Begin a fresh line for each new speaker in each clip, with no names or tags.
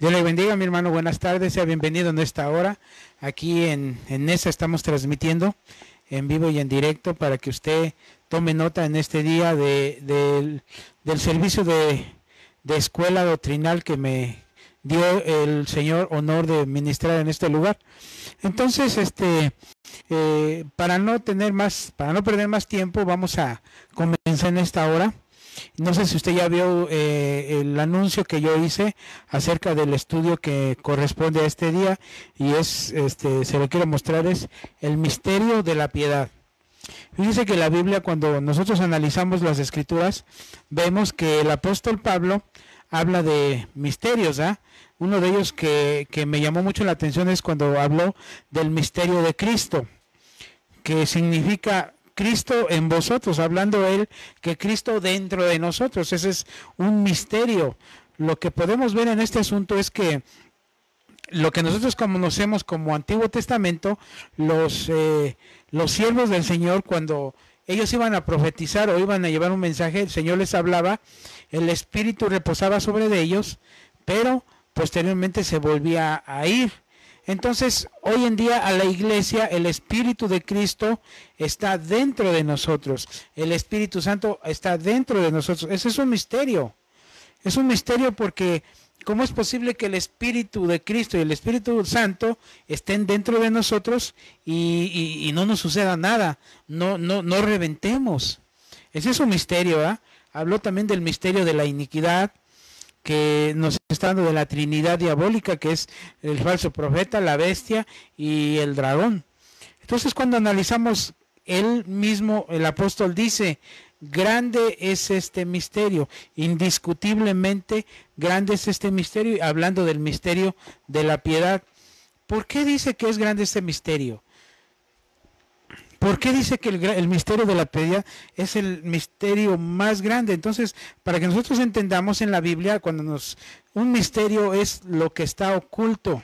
Dios le bendiga, mi hermano. Buenas tardes. Sea bienvenido en esta hora. Aquí en NESA estamos transmitiendo en vivo y en directo para que usted tome nota en este día del servicio de escuela doctrinal que me dio el Señor honor de ministrar en este lugar. Entonces, para no perder más tiempo, vamos a comenzar en esta hora. No sé si usted ya vio el anuncio que yo hice acerca del estudio que corresponde a este día, y se lo quiero mostrar, es el misterio de la piedad. Fíjese que la Biblia, cuando nosotros analizamos las Escrituras, vemos que el apóstol Pablo habla de misterios, ¿ah? Uno de ellos que me llamó mucho la atención es cuando habló del misterio de Cristo, que significa Cristo en vosotros, hablando él que Cristo dentro de nosotros. Ese es un misterio. Lo que podemos ver en este asunto es que lo que nosotros conocemos como Antiguo Testamento, los siervos del Señor, cuando ellos iban a profetizar o iban a llevar un mensaje, el Señor les hablaba, el Espíritu reposaba sobre de ellos, pero posteriormente se volvía a ir. Entonces, hoy en día a la iglesia, el Espíritu de Cristo está dentro de nosotros. El Espíritu Santo está dentro de nosotros. Ese es un misterio. Es un misterio porque ¿cómo es posible que el Espíritu de Cristo y el Espíritu Santo estén dentro de nosotros y no nos suceda nada? No reventemos. Ese es un misterio, ¿eh? Habló también del misterio de la iniquidad, que nos está dando de la Trinidad diabólica, que es el falso profeta, la bestia y el dragón. Entonces, cuando analizamos, él mismo, el apóstol dice, grande es este misterio, indiscutiblemente grande es este misterio, hablando del misterio de la piedad. ¿Por qué dice que es grande este misterio? ¿Por qué dice que el misterio de la piedad es el misterio más grande? Entonces, para que nosotros entendamos en la Biblia, un misterio es lo que está oculto,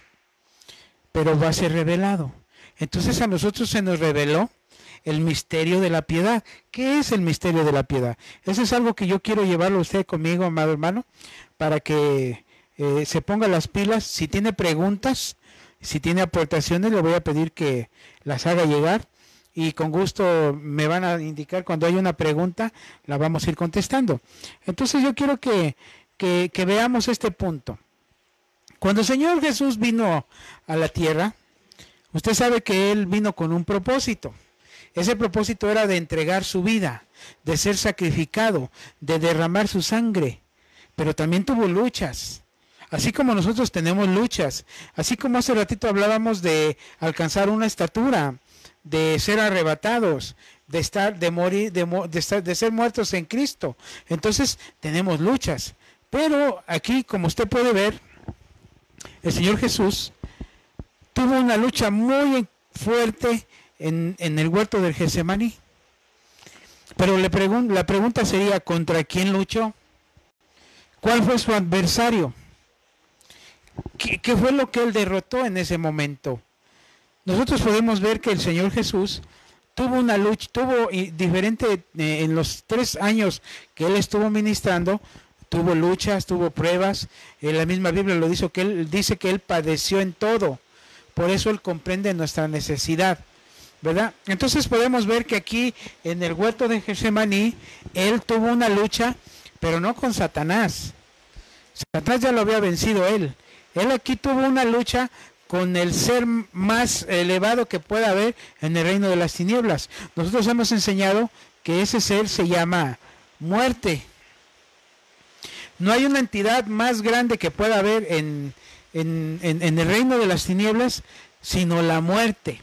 pero va a ser revelado. Entonces a nosotros se nos reveló el misterio de la piedad. ¿Qué es el misterio de la piedad? Eso es algo que yo quiero llevarlo a usted conmigo, amado hermano, para que se ponga las pilas. Si tiene preguntas, si tiene aportaciones, le voy a pedir que las haga llegar. Y con gusto me van a indicar cuando hay una pregunta, la vamos a ir contestando. Entonces yo quiero que veamos este punto. Cuando el Señor Jesús vino a la tierra, usted sabe que Él vino con un propósito. Ese propósito era de entregar su vida, de ser sacrificado, de derramar su sangre. Pero también tuvo luchas. Así como nosotros tenemos luchas. Así como hace ratito hablábamos de alcanzar una estatura, de ser arrebatados, de ser muertos en Cristo. Entonces tenemos luchas. Pero aquí, como usted puede ver, el Señor Jesús tuvo una lucha muy fuerte en el huerto del Getsemaní. Pero la pregunta sería, ¿contra quién luchó? ¿Cuál fue su adversario? ¿Qué fue lo que él derrotó en ese momento? Nosotros podemos ver que el Señor Jesús tuvo una lucha, diferente en los 3 años que Él estuvo ministrando, tuvo luchas, tuvo pruebas. La misma Biblia lo dice que Él padeció en todo. Por eso Él comprende nuestra necesidad, ¿verdad? Entonces podemos ver que aquí en el huerto de Getsemaní, Él tuvo una lucha, pero no con Satanás. Satanás ya lo había vencido Él. Él aquí tuvo una lucha con el ser más elevado que pueda haber en el reino de las tinieblas. Nosotros hemos enseñado que ese ser se llama muerte. No hay una entidad más grande que pueda haber en el reino de las tinieblas, sino la muerte.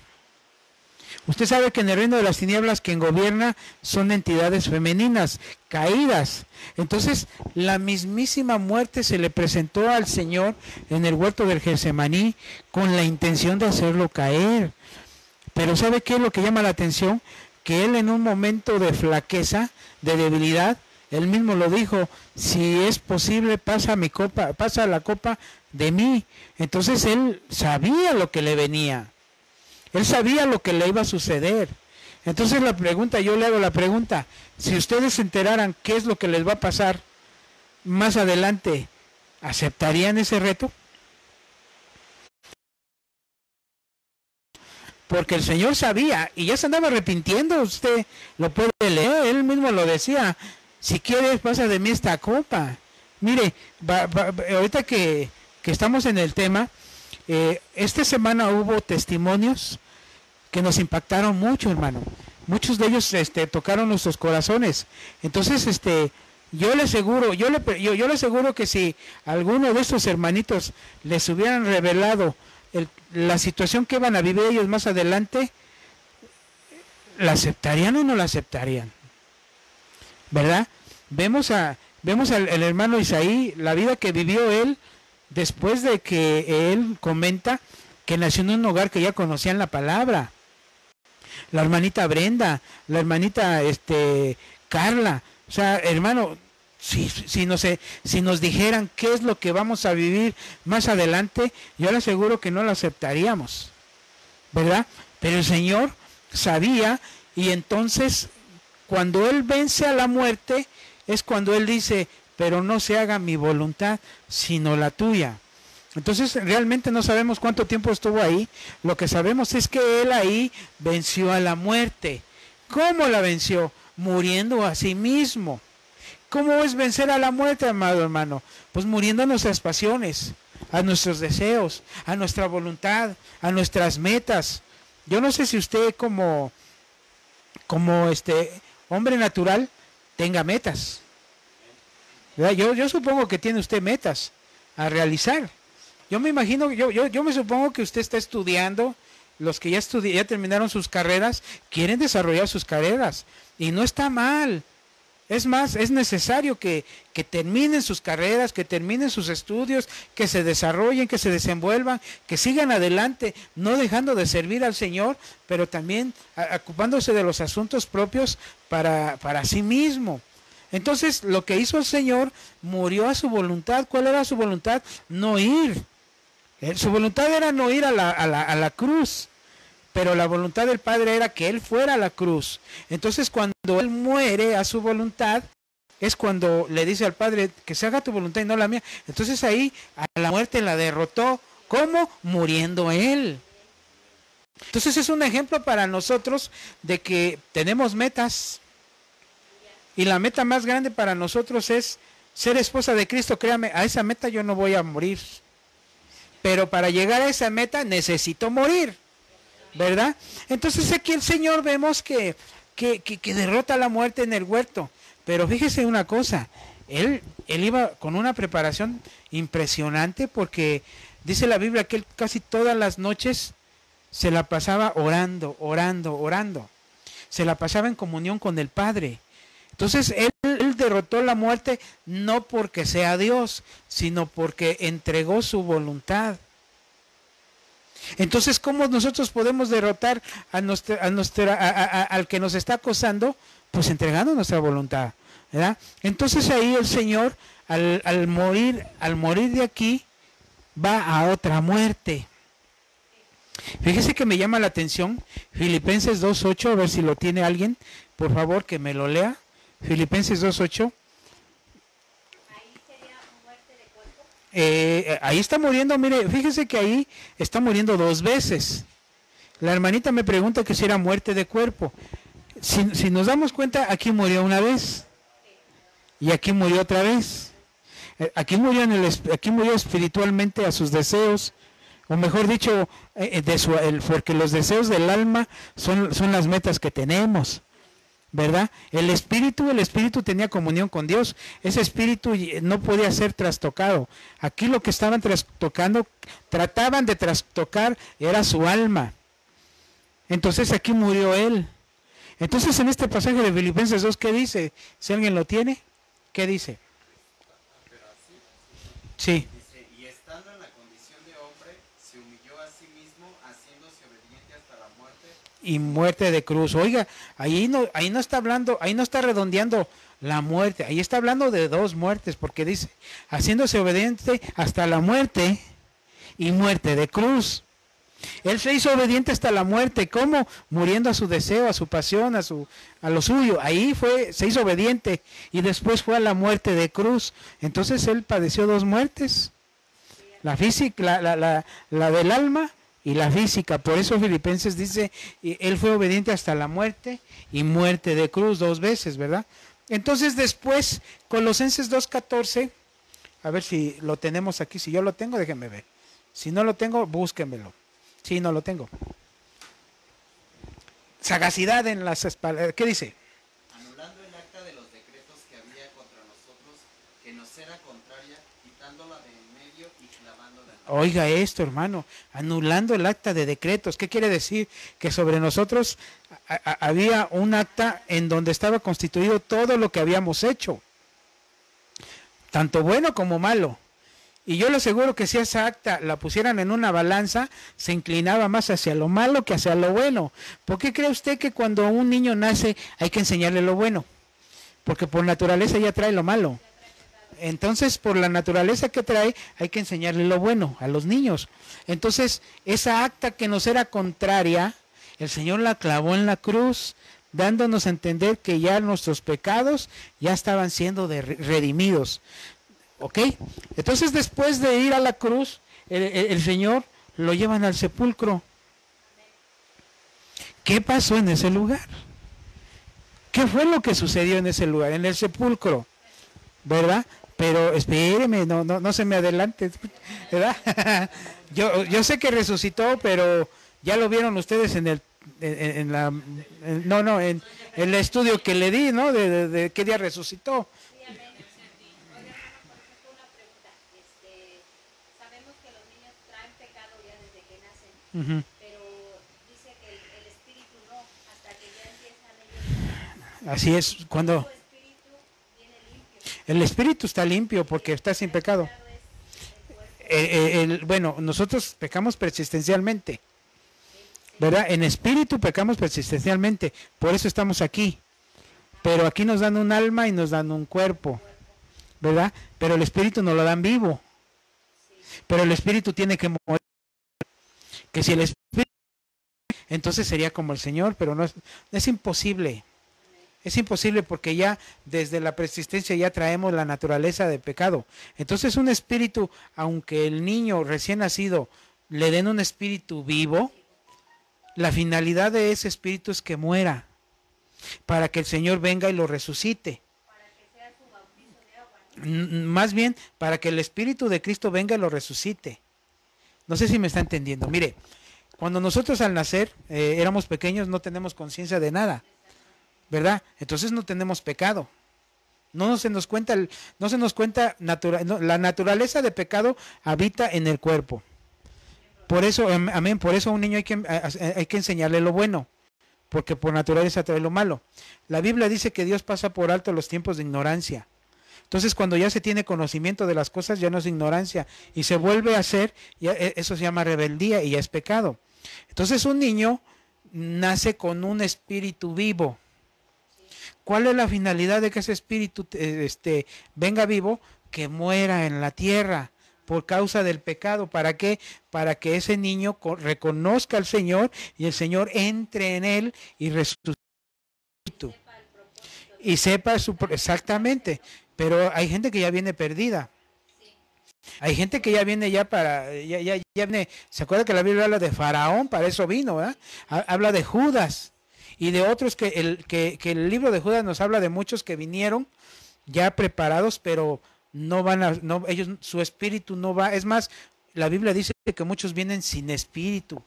Usted sabe que en el reino de las tinieblas quien gobierna son entidades femeninas, caídas. Entonces, la mismísima muerte se le presentó al Señor en el huerto del Getsemaní con la intención de hacerlo caer. Pero ¿sabe qué es lo que llama la atención? Que Él en un momento de flaqueza, de debilidad, Él mismo lo dijo, si es posible, pasa la copa de mí. Entonces Él sabía lo que le venía. Él sabía lo que le iba a suceder. Entonces yo le hago la pregunta, si ustedes se enteraran qué es lo que les va a pasar más adelante, ¿aceptarían ese reto? porque el Señor sabía y ya se andaba arrepintiendo. Usted lo puede leer, él mismo lo decía: si quieres, pasa de mí esta copa. Mire, ahorita que estamos en el tema, esta semana hubo testimonios que nos impactaron mucho, hermano. Muchos de ellos tocaron nuestros corazones. Entonces, yo le aseguro que si alguno de estos hermanitos les hubieran revelado la situación que van a vivir ellos más adelante, ¿la aceptarían o no la aceptarían? ¿Verdad? Vemos al hermano Isaí, la vida que vivió él, después de que él comenta que nació en un hogar que ya conocían la palabra. La hermanita Brenda, la hermanita Carla. O sea, hermano, si nos dijeran qué es lo que vamos a vivir más adelante, yo le aseguro que no lo aceptaríamos, ¿verdad? Pero el Señor sabía, y entonces cuando Él vence a la muerte, es cuando Él dice: pero no se haga mi voluntad, sino la tuya. Entonces realmente no sabemos cuánto tiempo estuvo ahí. Lo que sabemos es que Él ahí venció a la muerte. ¿Cómo la venció? Muriendo a sí mismo. ¿Cómo es vencer a la muerte, amado hermano? Pues muriendo a nuestras pasiones, a nuestros deseos, a nuestra voluntad, a nuestras metas. Yo no sé si usted como hombre natural tenga metas, ¿verdad? Yo supongo que tiene usted metas a realizar. Yo me imagino, yo me supongo que usted está estudiando. Los que ya terminaron sus carreras quieren desarrollar sus carreras, y no está mal. Es más, es necesario que terminen sus carreras, que terminen sus estudios, que se desarrollen, que se desenvuelvan, que sigan adelante, no dejando de servir al Señor, pero también ocupándose de los asuntos propios para sí mismo. Entonces, lo que hizo el Señor, murió a su voluntad. ¿Cuál era su voluntad? No ir. Su voluntad era no ir a la cruz, pero la voluntad del Padre era que Él fuera a la cruz. Entonces, cuando Él muere a su voluntad, es cuando le dice al Padre: que se haga tu voluntad y no la mía. Entonces ahí a la muerte la derrotó. ¿Cómo? Muriendo Él. Entonces es un ejemplo para nosotros de que tenemos metas, y la meta más grande para nosotros es ser esposa de Cristo. Créame, a esa meta yo no voy a morir, pero para llegar a esa meta necesito morir, ¿verdad? Entonces aquí el Señor vemos que derrota la muerte en el huerto. Pero fíjese una cosa, él iba con una preparación impresionante, porque dice la Biblia que él casi todas las noches se la pasaba orando. Se la pasaba en comunión con el Padre. Entonces él derrotó la muerte no porque sea Dios, sino porque entregó su voluntad. Entonces, ¿cómo nosotros podemos derrotar al que nos está acosando? Pues entregando nuestra voluntad, ¿verdad? Entonces ahí el Señor, al morir de aquí, va a otra muerte. Fíjese que me llama la atención Filipenses 2:8, a ver si lo tiene alguien, por favor, que me lo lea. Filipenses 2:8. Ahí está muriendo, mire, fíjese que ahí está muriendo 2 veces. La hermanita me pregunta que si era muerte de cuerpo. Si nos damos cuenta, aquí murió una vez y aquí murió otra vez. Aquí murió espiritualmente a sus deseos, o mejor dicho, porque los deseos del alma son las metas que tenemos, ¿verdad? El espíritu tenía comunión con Dios. Ese espíritu no podía ser trastocado. Aquí lo que estaban trataban de trastocar era su alma. Entonces aquí murió él. Entonces en este pasaje de Filipenses 2, ¿qué dice? Si alguien lo tiene, ¿qué dice? Sí.
Dice: y estando en la condición de hombre, se humilló a sí mismo, haciéndose obediente hasta la muerte.
Y muerte de cruz. Oiga, ahí no está hablando, ahí no está redondeando la muerte, ahí está hablando de 2 muertes, porque dice: haciéndose obediente hasta la muerte, y muerte de cruz. Él se hizo obediente hasta la muerte. ¿Cómo? Muriendo a su deseo, a su pasión, a lo suyo. Ahí se hizo obediente, y después fue a la muerte de cruz. Entonces él padeció 2 muertes. La física, la del alma, y la física. Por eso Filipenses dice, él fue obediente hasta la muerte y muerte de cruz 2 veces, ¿verdad? Entonces después, Colosenses 2:14, a ver si lo tenemos aquí. Si yo lo tengo, déjenme ver. Si no lo tengo, búsquenmelo. Sí, no lo tengo. Sagacidad en las espaldas. ¿Qué dice?
Anulando el acta de los decretos que había contra nosotros, que nos era contraria, quitándola de en medio y clavándola en la cruz.
Oiga esto, hermano, anulando el acta de decretos. ¿Qué quiere decir? Que sobre nosotros había un acta en donde estaba constituido todo lo que habíamos hecho, tanto bueno como malo. Y yo le aseguro que si esa acta la pusieran en una balanza, se inclinaba más hacia lo malo que hacia lo bueno. ¿Por qué cree usted que cuando un niño nace hay que enseñarle lo bueno? Porque por naturaleza ya trae lo malo. Entonces, por la naturaleza que trae, hay que enseñarle lo bueno a los niños. Entonces, esa acta que nos era contraria, el Señor la clavó en la cruz, dándonos a entender que ya nuestros pecados ya estaban siendo redimidos. ¿Ok? Entonces, después de ir a la cruz, el Señor lo llevan al sepulcro. ¿Qué pasó en ese lugar? ¿Qué fue lo que sucedió en ese lugar, en el sepulcro? ¿Verdad? Pero espéreme, no se me adelante, ¿verdad? yo sé que resucitó, pero ya lo vieron ustedes en el estudio que le di, ¿no? De qué día resucitó. Uh-huh.
Pero dice que el espíritu no, hasta que ya empiezan ellos.
Así es, cuando
Su espíritu viene limpio.
el espíritu está limpio porque está sin pecado. Bueno, nosotros pecamos persistencialmente, ¿verdad? En espíritu pecamos persistencialmente, por eso estamos aquí. Pero aquí nos dan un alma y nos dan un cuerpo, ¿verdad? Pero el espíritu nos lo dan vivo. Pero el espíritu tiene que morir. Que si el espíritu, entonces sería como el Señor, pero no es imposible. Es imposible porque ya desde la persistencia ya traemos la naturaleza de pecado. Entonces un espíritu, aunque el niño recién nacido le den un espíritu vivo, la finalidad de ese espíritu es que muera, para que el Señor venga y lo resucite.
Para que sea su bautizo de agua.
Más bien, para que el Espíritu de Cristo venga y lo resucite. No sé si me está entendiendo. Mire, cuando nosotros al nacer éramos pequeños, no tenemos conciencia de nada, ¿verdad? Entonces no tenemos pecado. No se nos cuenta, la naturaleza de pecado habita en el cuerpo. Por eso, amén, por eso a un niño hay que enseñarle lo bueno, porque por naturaleza trae lo malo. La Biblia dice que Dios pasa por alto los tiempos de ignorancia. Entonces, cuando ya se tiene conocimiento de las cosas, ya no es ignorancia y se vuelve a hacer, ya, eso se llama rebeldía y ya es pecado. Entonces, un niño nace con un espíritu vivo. ¿Cuál es la finalidad de que ese espíritu venga vivo? Que muera en la tierra por causa del pecado. ¿Para qué? Para que ese niño reconozca al Señor y el Señor entre en él y resucite. Y sepa exactamente. Pero hay gente que ya viene perdida. Hay gente que ya viene ya viene. ¿Se acuerda que la Biblia habla de Faraón? Para eso vino, ¿verdad? Habla de Judas y de otros que el libro de Judas nos habla de muchos que vinieron ya preparados, pero ellos, su espíritu no va. Es más, la Biblia dice que muchos vienen sin espíritu.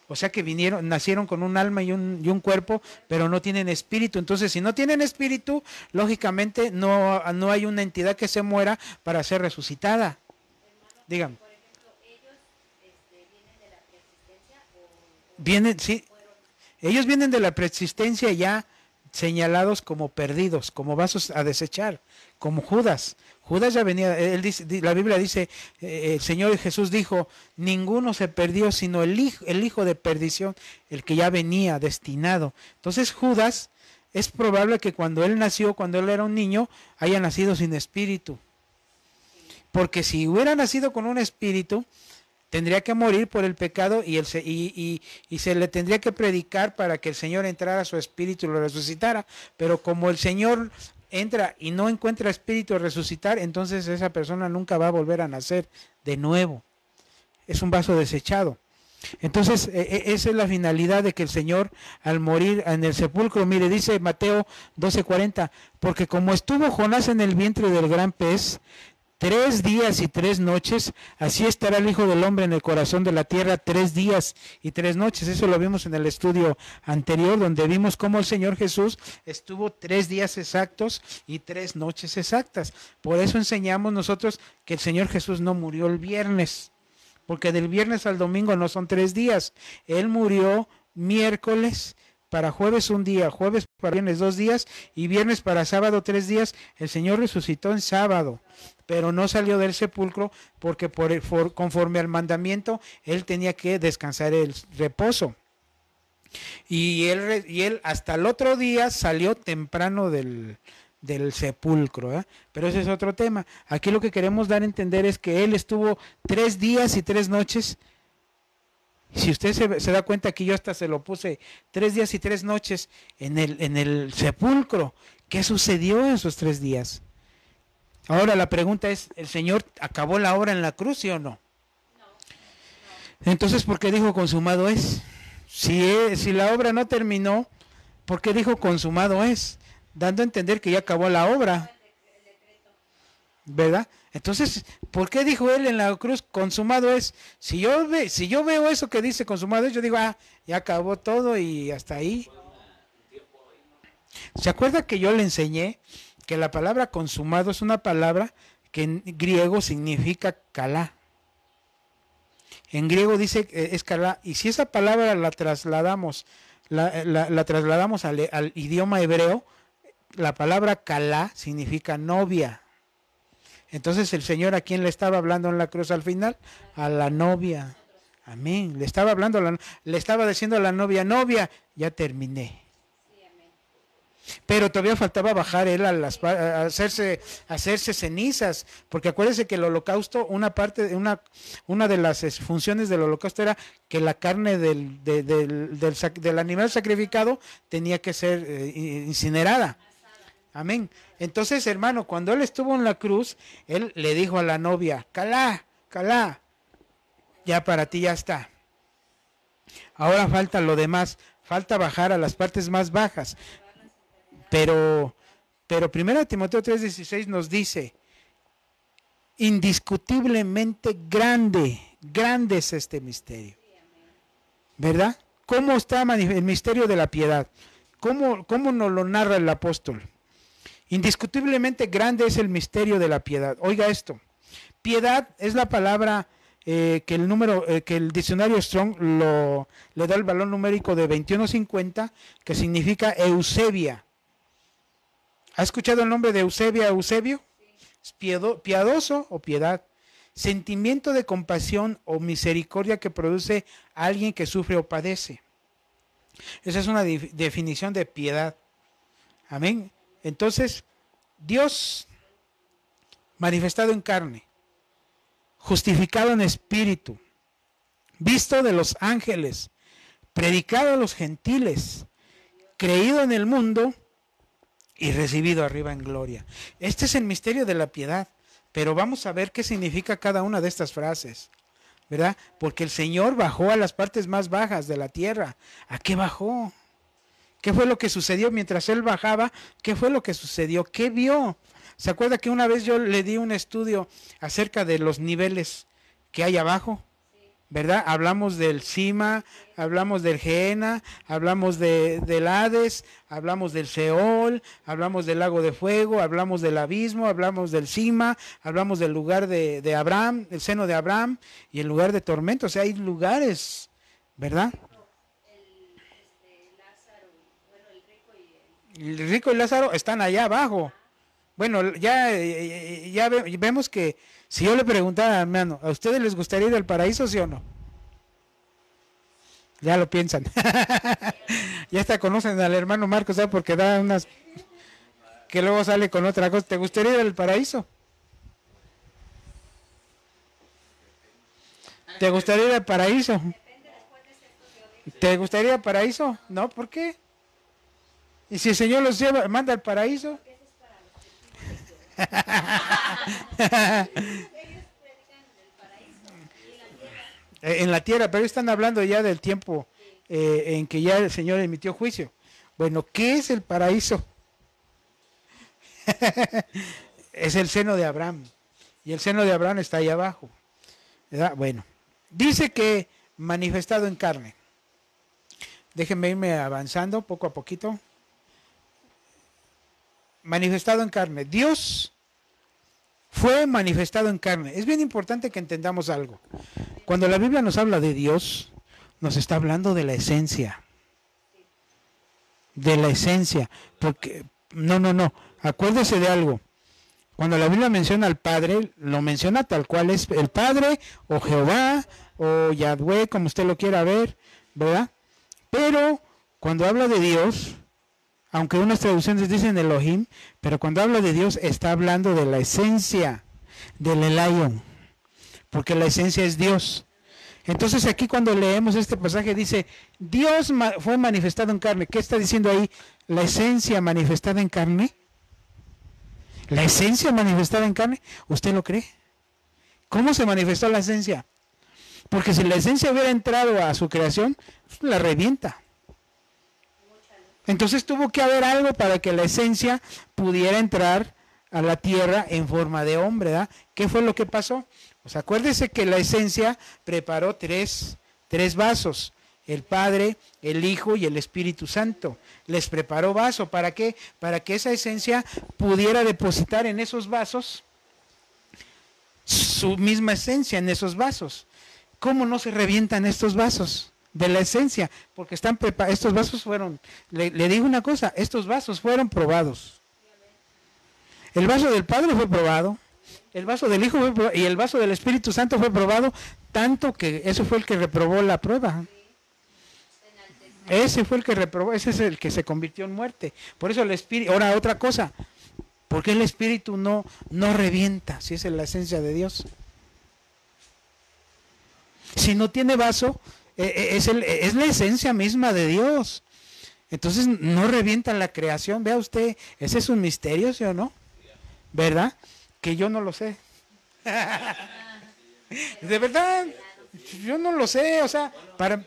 O sea que nacieron con un alma y un cuerpo, pero no tienen espíritu. Entonces, si no tienen espíritu, lógicamente no hay una entidad que se muera para ser resucitada. Dígame.
Por ejemplo, ellos vienen de la preexistencia
Sí, ellos vienen de la preexistencia ya señalados como perdidos, como vasos a desechar, como Judas. Judas ya venía, la Biblia dice, el Señor Jesús dijo, ninguno se perdió sino el hijo de perdición, el que ya venía destinado. Entonces Judas, es probable que cuando él era un niño, haya nacido sin espíritu. Porque si hubiera nacido con un espíritu, tendría que morir por el pecado y se le tendría que predicar para que el Señor entrara a su espíritu y lo resucitara. Pero como el Señor entra y no encuentra espíritu a resucitar, entonces esa persona nunca va a volver a nacer de nuevo. Es un vaso desechado. Entonces, esa es la finalidad de que el Señor, al morir en el sepulcro, mire, dice Mateo 12:40, porque como estuvo Jonás en el vientre del gran pez, 3 días y 3 noches, así estará el Hijo del Hombre en el corazón de la tierra 3 días y 3 noches. Eso lo vimos en el estudio anterior, donde vimos cómo el Señor Jesús estuvo 3 días exactos y 3 noches exactas. Por eso enseñamos nosotros que el Señor Jesús no murió el viernes, porque del viernes al domingo no son 3 días. Él murió miércoles para jueves un día, jueves para viernes 2 días y viernes para sábado 3 días. El Señor resucitó en sábado, pero no salió del sepulcro porque conforme al mandamiento Él tenía que descansar el reposo. Y él hasta el otro día salió temprano del sepulcro, ¿eh? Pero ese es otro tema. Aquí lo que queremos dar a entender es que Él estuvo 3 días y 3 noches. Si usted se da cuenta que yo hasta se lo puse 3 días y 3 noches en el sepulcro. ¿Qué sucedió en esos 3 días? Ahora la pregunta es, ¿el Señor acabó la obra en la cruz, sí o no? Entonces, ¿por qué dijo consumado es? Si la obra no terminó, ¿por qué dijo consumado es? Dando a entender que ya acabó la obra, ¿verdad? Entonces, ¿por qué dijo Él en la cruz consumado es? Si yo veo eso que dice consumado es, yo digo, ya acabó todo y hasta ahí. ¿Se acuerda que yo le enseñé que la palabra consumado es una palabra que en griego significa kalá? En griego dice es kalá, y si esa palabra la trasladamos, la trasladamos al idioma hebreo, la palabra kalá significa novia. Entonces el Señor, ¿a quién le estaba hablando en la cruz al final? A la novia. Amén. Le estaba hablando, le estaba diciendo a la novia, ya terminé. Pero todavía faltaba bajar Él a hacerse cenizas, porque acuérdese que el holocausto, una de las funciones del holocausto era que la carne del animal sacrificado tenía que ser incinerada. Amén. Entonces, hermano, cuando Él estuvo en la cruz, Él le dijo a la novia, calá, ya para ti ya está. Ahora falta lo demás, falta bajar a las partes más bajas. Pero 1 Timoteo 3:16 nos dice, indiscutiblemente grande es este misterio. ¿Verdad? ¿Cómo está el misterio de la piedad? ¿Cómo nos lo narra el apóstol? Indiscutiblemente grande es el misterio de la piedad. Oiga esto, piedad es la palabra que el diccionario Strong le da el valor numérico de 2150, que significa Eusebia. ¿Ha escuchado el nombre de Eusebio? Es piadoso o piedad. Sentimiento de compasión o misericordia que produce a alguien que sufre o padece. Esa es una definición de piedad. Amén. Entonces, Dios manifestado en carne, justificado en espíritu, visto de los ángeles, predicado a los gentiles, creído en el mundo y recibido arriba en gloria. Este es el misterio de la piedad, pero vamos a ver qué significa cada una de estas frases, ¿verdad? Porque el Señor bajó a las partes más bajas de la tierra. ¿A qué bajó? ¿Qué fue lo que sucedió mientras Él bajaba? ¿Qué fue lo que sucedió? ¿Qué vio? ¿Se acuerda que una vez yo le di un estudio acerca de los niveles que hay abajo? ¿Verdad? Hablamos del Sima, hablamos del Gehenna, hablamos del Hades, hablamos del Seol, hablamos del lago de fuego, hablamos del abismo, hablamos del Sima, hablamos del lugar de Abraham, el seno de Abraham y el lugar de tormento. O sea, hay lugares, ¿verdad? El rico y Lázaro están allá abajo. Bueno, ya vemos que si yo le preguntara, hermano, ¿a ustedes les gustaría ir al paraíso, sí o no? Ya lo piensan. Ya hasta conocen al hermano Marcos, ¿sabes? Porque da unas que luego sale con otra cosa. ¿Te gustaría ir al paraíso? ¿Te gustaría ir al paraíso? ¿Te gustaría ir al paraíso? No, ¿por qué? ¿Y si el Señor los lleva, manda al paraíso? En la tierra, pero están hablando ya del tiempo en que ya el Señor emitió juicio. Bueno, ¿qué es el paraíso? Es el seno de Abraham. Y el seno de Abraham está ahí abajo, ¿verdad? Bueno, dice que manifestado en carne. Déjenme irme avanzando poco a poquito. Manifestado en carne. Dios fue manifestado en carne. Es bien importante que entendamos algo. Cuando la Biblia nos habla de Dios, nos está hablando de la esencia. De la esencia. Porque, no. Acuérdese de algo. Cuando la Biblia menciona al Padre, lo menciona tal cual es el Padre, o Jehová, o Yahweh, como usted lo quiera ver, ¿verdad? Pero cuando habla de Dios, aunque unas traducciones dicen Elohim, pero cuando habla de Dios está hablando de la esencia del Elyon, porque la esencia es Dios. Entonces aquí cuando leemos este pasaje dice, Dios fue manifestado en carne. ¿Qué está diciendo ahí? La esencia manifestada en carne. La esencia manifestada en carne, ¿usted lo cree? ¿Cómo se manifestó la esencia? Porque si la esencia hubiera entrado a su creación, la revienta. Entonces tuvo que haber algo para que la esencia pudiera entrar a la tierra en forma de hombre, ¿verdad? ¿Qué fue lo que pasó? Pues acuérdese que la esencia preparó tres vasos. El Padre, el Hijo y el Espíritu Santo. Les preparó vaso. ¿Para qué? Para que esa esencia pudiera depositar en esos vasos su misma esencia en esos vasos. ¿Cómo no se revientan estos vasos de la esencia? Porque están preparados. Estos vasos fueron, le digo una cosa, estos vasos fueron probados. El vaso del Padre fue probado, el vaso del Hijo fue probado, y el vaso del Espíritu Santo fue probado, tanto que eso fue el que reprobó la prueba. Ese fue el que reprobó, ese es el que se convirtió en muerte. Por eso el Espíritu, ahora otra cosa, ¿por qué el Espíritu no revienta si esa es la esencia de Dios? Si no tiene vaso, es la esencia misma de Dios. Entonces no revienta la creación. Vea usted, ese es un misterio, ¿sí o no? ¿Verdad? Que yo no lo sé. De verdad, yo no lo sé, o sea, para...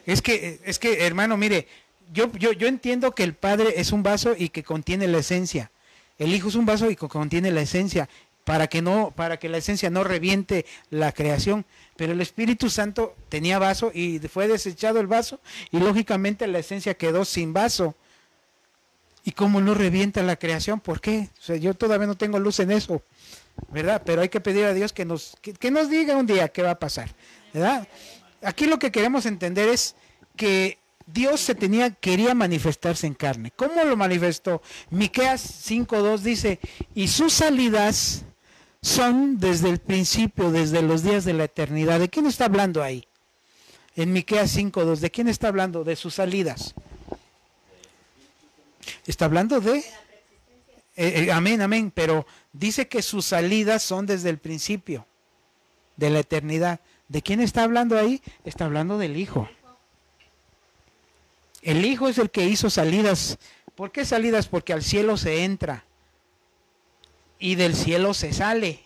Es que, hermano, mire, yo entiendo que el Padre es un vaso y que contiene la esencia. El Hijo es un vaso y que contiene la esencia, para que la esencia no reviente la creación. Pero el Espíritu Santo tenía vaso y fue desechado el vaso y lógicamente la esencia quedó sin vaso. ¿Y cómo no revienta la creación? ¿Por qué? O sea, yo todavía no tengo luz en eso, ¿verdad? Pero hay que pedir a Dios que nos diga un día qué va a pasar, ¿verdad? Aquí lo que queremos entender es que Dios quería manifestarse en carne. ¿Cómo lo manifestó? Miqueas 5:2 dice, y sus salidas son desde el principio, desde los días de la eternidad. ¿De quién está hablando ahí? En Miqueas 5:2, ¿de quién está hablando? De sus salidas. Está hablando de... amén, pero dice que sus salidas son desde el principio de la eternidad. ¿De quién está hablando ahí? Está hablando del Hijo. El Hijo es el que hizo salidas. ¿Por qué salidas? Porque al cielo se entra y del cielo se sale.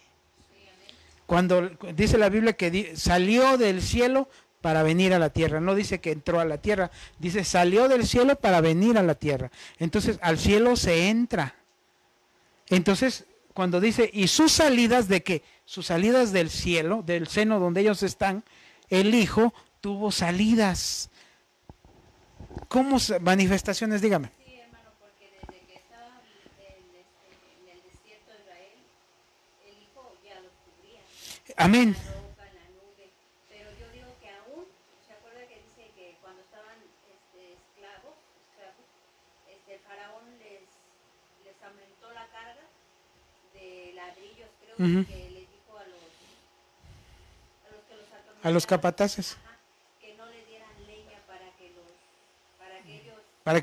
Cuando dice la Biblia que salió del cielo para venir a la tierra, no dice que entró a la tierra, dice salió del cielo para venir a la tierra. Entonces al cielo se entra. Entonces cuando dice, y sus salidas, ¿de qué? Sus salidas del cielo, del seno donde ellos están, el Hijo tuvo salidas. ¿Cómo manifestaciones? Dígame.
Sí, hermano, porque desde que estaba en el desierto de Israel, el Hijo ya los cubría.
Amén.
La roca, la nube. Pero yo digo que aún, ¿se acuerda que dice que cuando estaban esclavos, el faraón les aumentó la carga de ladrillos, creo que les dijo a los que los atormentaban,
A los capataces.
que no les dieran leña para que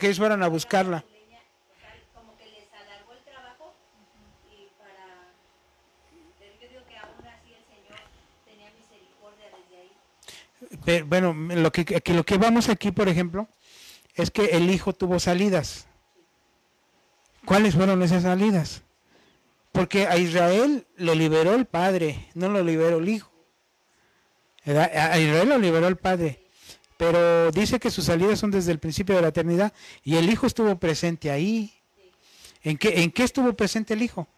ellos fueran a buscarla.
leña, o sea, como que les alargó el trabajo y pero yo digo que aún así el Señor tenía misericordia desde ahí.
Pero, bueno, lo que vamos aquí, por ejemplo, es que el Hijo tuvo salidas. ¿Cuáles fueron esas salidas? Porque a Israel lo liberó el Padre, no lo liberó el Hijo. ¿Verdad? A Israel lo liberó el Padre. Pero dice que sus salidas son desde el principio de la eternidad y el Hijo estuvo presente ahí. ¿En qué estuvo presente el Hijo?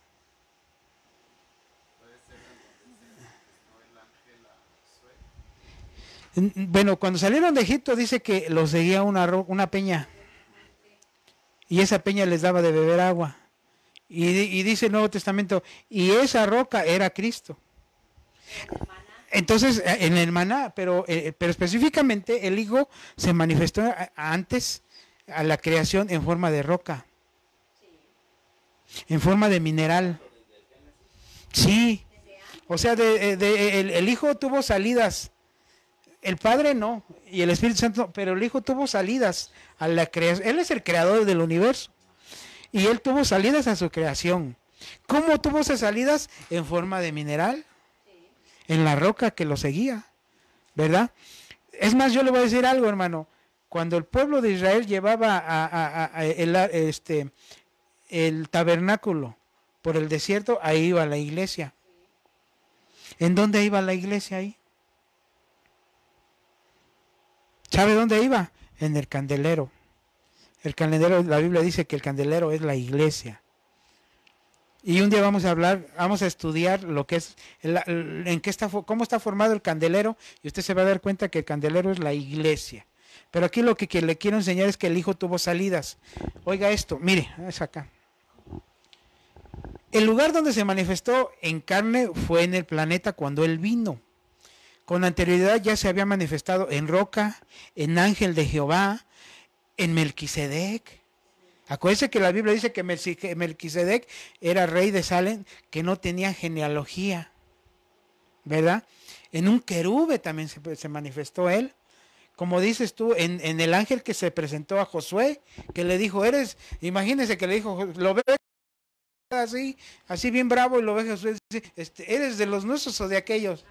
Bueno, cuando salieron de Egipto dice que los seguía una peña y esa peña les daba de beber agua. Y dice el Nuevo Testamento, y esa roca era Cristo. Entonces, en el maná, pero específicamente el Hijo se manifestó antes a la creación en forma de roca, en forma de mineral. Sí, o sea, el Hijo tuvo salidas, el Padre no, y el Espíritu Santo, pero el Hijo tuvo salidas a la creación. Él es el creador del universo y Él tuvo salidas a su creación. ¿Cómo tuvo esas salidas? En forma de mineral, en la roca que lo seguía, ¿verdad? Es más, yo le voy a decir algo, hermano. Cuando el pueblo de Israel llevaba el tabernáculo por el desierto, ahí iba la iglesia. ¿En dónde iba la iglesia ahí? ¿Sabe dónde iba? En el candelero. El candelero, la Biblia dice que el candelero es la iglesia. Y un día vamos a hablar, vamos a estudiar lo que es, cómo está formado el candelero, y usted se va a dar cuenta que el candelero es la iglesia. Pero aquí lo que le quiero enseñar es que el Hijo tuvo salidas. Oiga esto, mire, es acá. El lugar donde se manifestó en carne fue en el planeta cuando Él vino. Con anterioridad ya se había manifestado en roca, en ángel de Jehová, en Melquisedec. Acuérdense que la Biblia dice que Melquisedec era rey de Salem, que no tenía genealogía, ¿verdad? En un querube también se manifestó él. Como dices tú, en el ángel que se presentó a Josué, que le dijo, imagínense que le dijo, lo ve así bien bravo, y lo ve Josué, dice, ¿eres de los nuestros o de aquellos?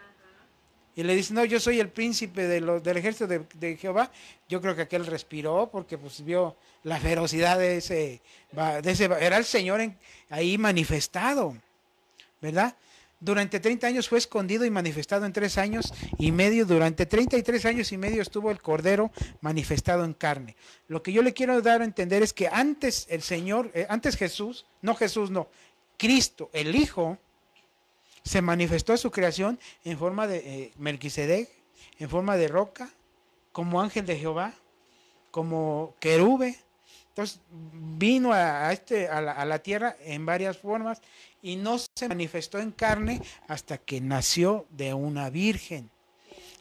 Y le dice, no, yo soy el príncipe del ejército de Jehová. Yo creo que aquel respiró porque pues vio la ferocidad de ese era el Señor ahí manifestado, ¿verdad? Durante 30 años fue escondido y manifestado en 3 años y medio. Durante 33 años y medio estuvo el Cordero manifestado en carne. Lo que yo le quiero dar a entender es que antes Cristo, el Hijo, se manifestó a su creación en forma de Melquisedec, en forma de roca, como ángel de Jehová, como querube. Entonces vino a la tierra en varias formas y no se manifestó en carne hasta que nació de una virgen.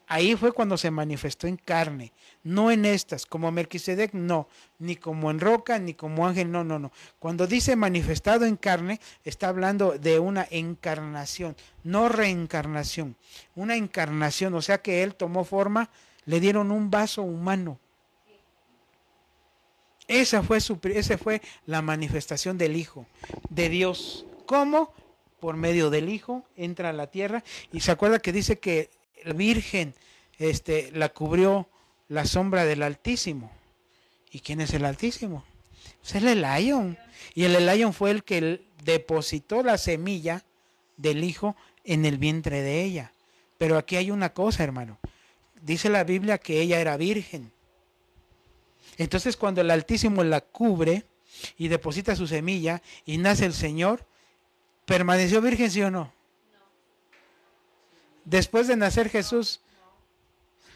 Ahí fue cuando se manifestó en carne, no en estas, como Melquisedec no, ni como en roca, ni como ángel, no. Cuando dice manifestado en carne, está hablando de una encarnación, no reencarnación, una encarnación, o sea que él tomó forma, le dieron un vaso humano. Esa fue la manifestación del Hijo, de Dios. ¿Cómo? Por medio del Hijo entra a la tierra, y se acuerda que dice que la Virgen la cubrió la sombra del Altísimo. ¿Y quién es el Altísimo? Pues es el Elyon. Y el Elyon fue el que depositó la semilla del Hijo en el vientre de ella. Pero aquí hay una cosa, hermano. Dice la Biblia que ella era virgen. Entonces cuando el Altísimo la cubre y deposita su semilla y nace el Señor, ¿permaneció virgen, sí o no? Después de nacer Jesús,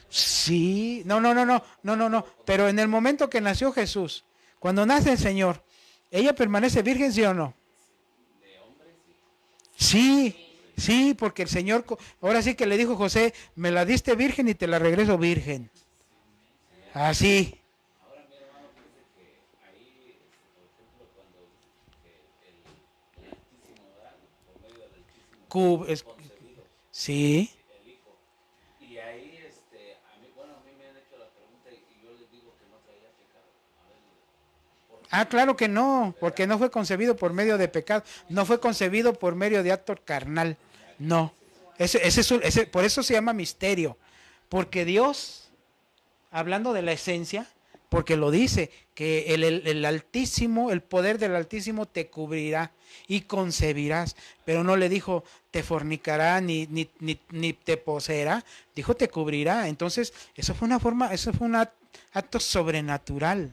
sí, no, pero en el momento que nació Jesús, cuando nace el Señor, ¿ella permanece virgen, sí o no? Sí, porque el Señor, ahora sí que le dijo José, me la diste virgen y te la regreso virgen. Así. Sí.
Y ahí, a mí me han hecho la pregunta y yo les digo que no traía pecado.
Claro que no, porque no fue concebido por medio de pecado, no fue concebido por medio de acto carnal, no. Por eso se llama misterio, porque Dios, hablando de la esencia, porque lo dice, que el Altísimo, el poder del Altísimo te cubrirá y concebirás, pero no le dijo te fornicará ni te poseerá, dijo te cubrirá. Entonces eso fue un acto sobrenatural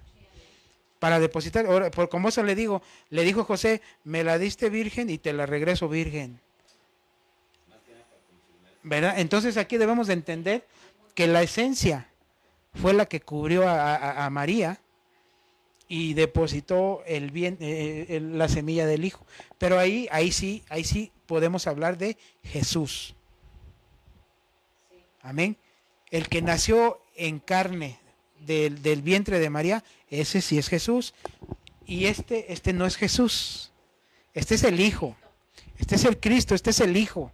para depositar. Ahora, como eso le dijo José, me la diste virgen y te la regreso virgen, ¿verdad? Entonces aquí debemos de entender que la esencia fue la que cubrió a María y depositó la semilla del Hijo. Pero ahí sí podemos hablar de Jesús. Amén. El que nació en carne del vientre de María, ese sí es Jesús. Y este no es Jesús. Este es el Hijo. Este es el Cristo, este es el Hijo.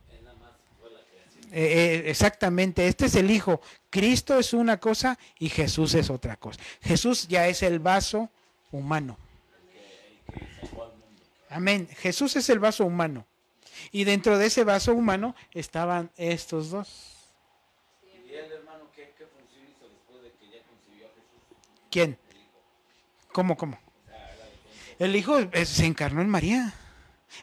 Exactamente, este es el Hijo. Cristo es una cosa y Jesús es otra cosa. Jesús ya es el vaso humano. Amén. Jesús es el vaso humano. Y dentro de ese vaso humano estaban estos dos.
¿Y él, hermano, qué función hizo después de que ya concibió a Jesús?
¿Quién? ¿Cómo? El Hijo se encarnó en María.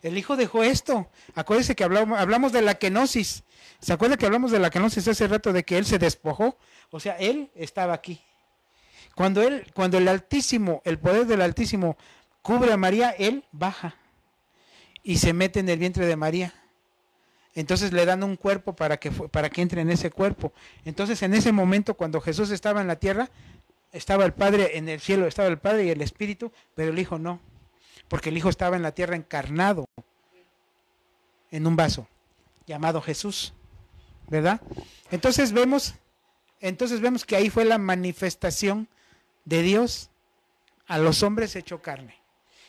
El Hijo dejó esto. Acuérdense que hablamos de la kenosis. ¿Se acuerdan que hablamos de la kenosis hace rato, de que Él se despojó? O sea, Él estaba aquí. Cuando el Altísimo, el poder del Altísimo cubre a María, Él baja y se mete en el vientre de María. Entonces le dan un cuerpo para que entre en ese cuerpo. Entonces en ese momento, cuando Jesús estaba en la tierra, estaba el Padre en el cielo, estaba el Padre y el Espíritu, pero el Hijo no, porque el Hijo estaba en la tierra encarnado en un vaso llamado Jesús, ¿verdad? Entonces vemos que ahí fue la manifestación de Dios a los hombres hecho carne.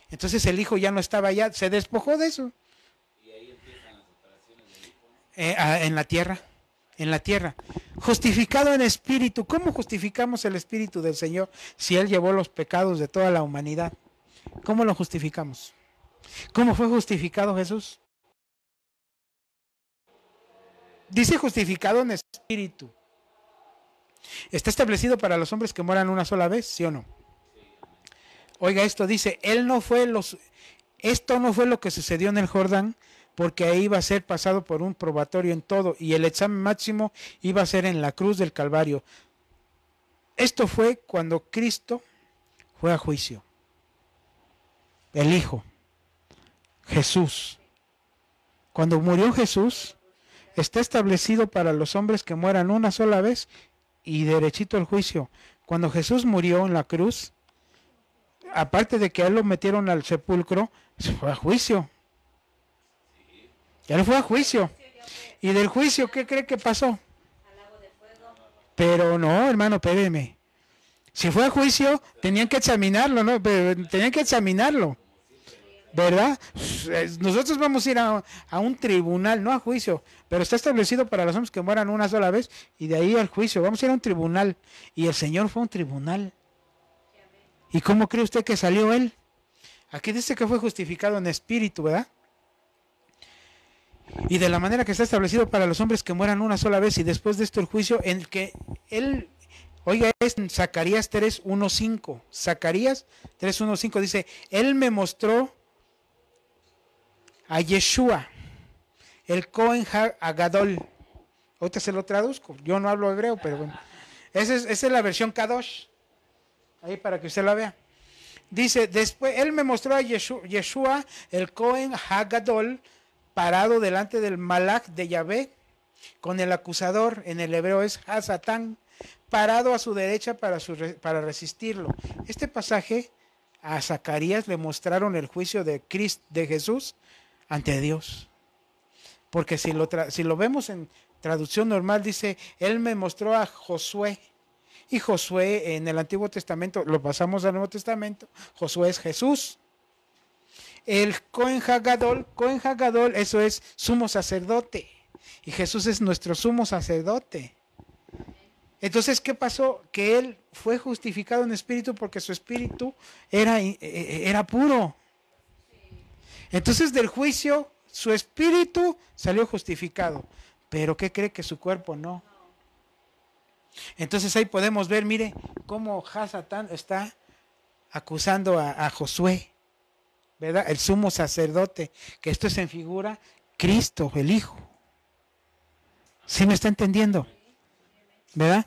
Entonces el Hijo ya no estaba allá, se despojó de eso.
Y ahí empiezan las operaciones del Hijo, ¿no?
En la tierra, justificado en espíritu. ¿Cómo justificamos el espíritu del Señor si Él llevó los pecados de toda la humanidad? ¿Cómo lo justificamos? ¿Cómo fue justificado Jesús? Dice justificado en espíritu. ¿Está establecido para los hombres que mueran una sola vez, sí o no? Oiga, esto dice, esto no fue lo que sucedió en el Jordán, porque ahí iba a ser pasado por un probatorio en todo, y el examen máximo iba a ser en la cruz del Calvario. Esto fue cuando Cristo fue a juicio. El Hijo, Jesús. Cuando murió Jesús, está establecido para los hombres que mueran una sola vez y derechito el juicio. Cuando Jesús murió en la cruz, aparte de que a él lo metieron al sepulcro, se fue a juicio. Ya no fue a juicio. Y del juicio, ¿qué cree que pasó? Pero no, hermano, espéreme. Si fue a juicio, tenían que examinarlo, ¿no? Tenían que examinarlo, ¿verdad? Nosotros vamos a ir a un tribunal, no a juicio, pero está establecido para los hombres que mueran una sola vez y de ahí al juicio. Vamos a ir a un tribunal. Y el Señor fue a un tribunal. ¿Y cómo cree usted que salió Él? Aquí dice que fue justificado en espíritu, ¿verdad? Y de la manera que está establecido para los hombres que mueran una sola vez y después de esto el juicio, en el que Él, oiga, es en Zacarías 3:1-5. Zacarías 3:1-5 dice, Él me mostró a Yeshua, el Cohen Hagadol. Ahorita se lo traduzco, yo no hablo hebreo, pero bueno. Esa es la versión Kadosh. Ahí para que usted la vea. Dice, después Él me mostró a Yeshua, el Cohen Hagadol, parado delante del Malach de Yahvé, con el acusador, en el hebreo es Hasatán, parado a su derecha para resistirlo. Este pasaje a Zacarías le mostraron el juicio de Jesús ante Dios. Porque si lo vemos en traducción normal, dice, Él me mostró a Josué. Y Josué en el Antiguo Testamento, lo pasamos al Nuevo Testamento, Josué es Jesús. El Cohen Hagadol, eso es sumo sacerdote. Y Jesús es nuestro sumo sacerdote. Entonces, ¿qué pasó? Que Él fue justificado en espíritu porque su espíritu era puro. Entonces, del juicio, su espíritu salió justificado. Pero ¿qué cree? Que su cuerpo no. Entonces ahí podemos ver, mire, cómo Hasatán está acusando a Josué, ¿verdad? El sumo sacerdote, que esto es en figura Cristo, el Hijo. ¿Sí me está entendiendo? ¿Verdad?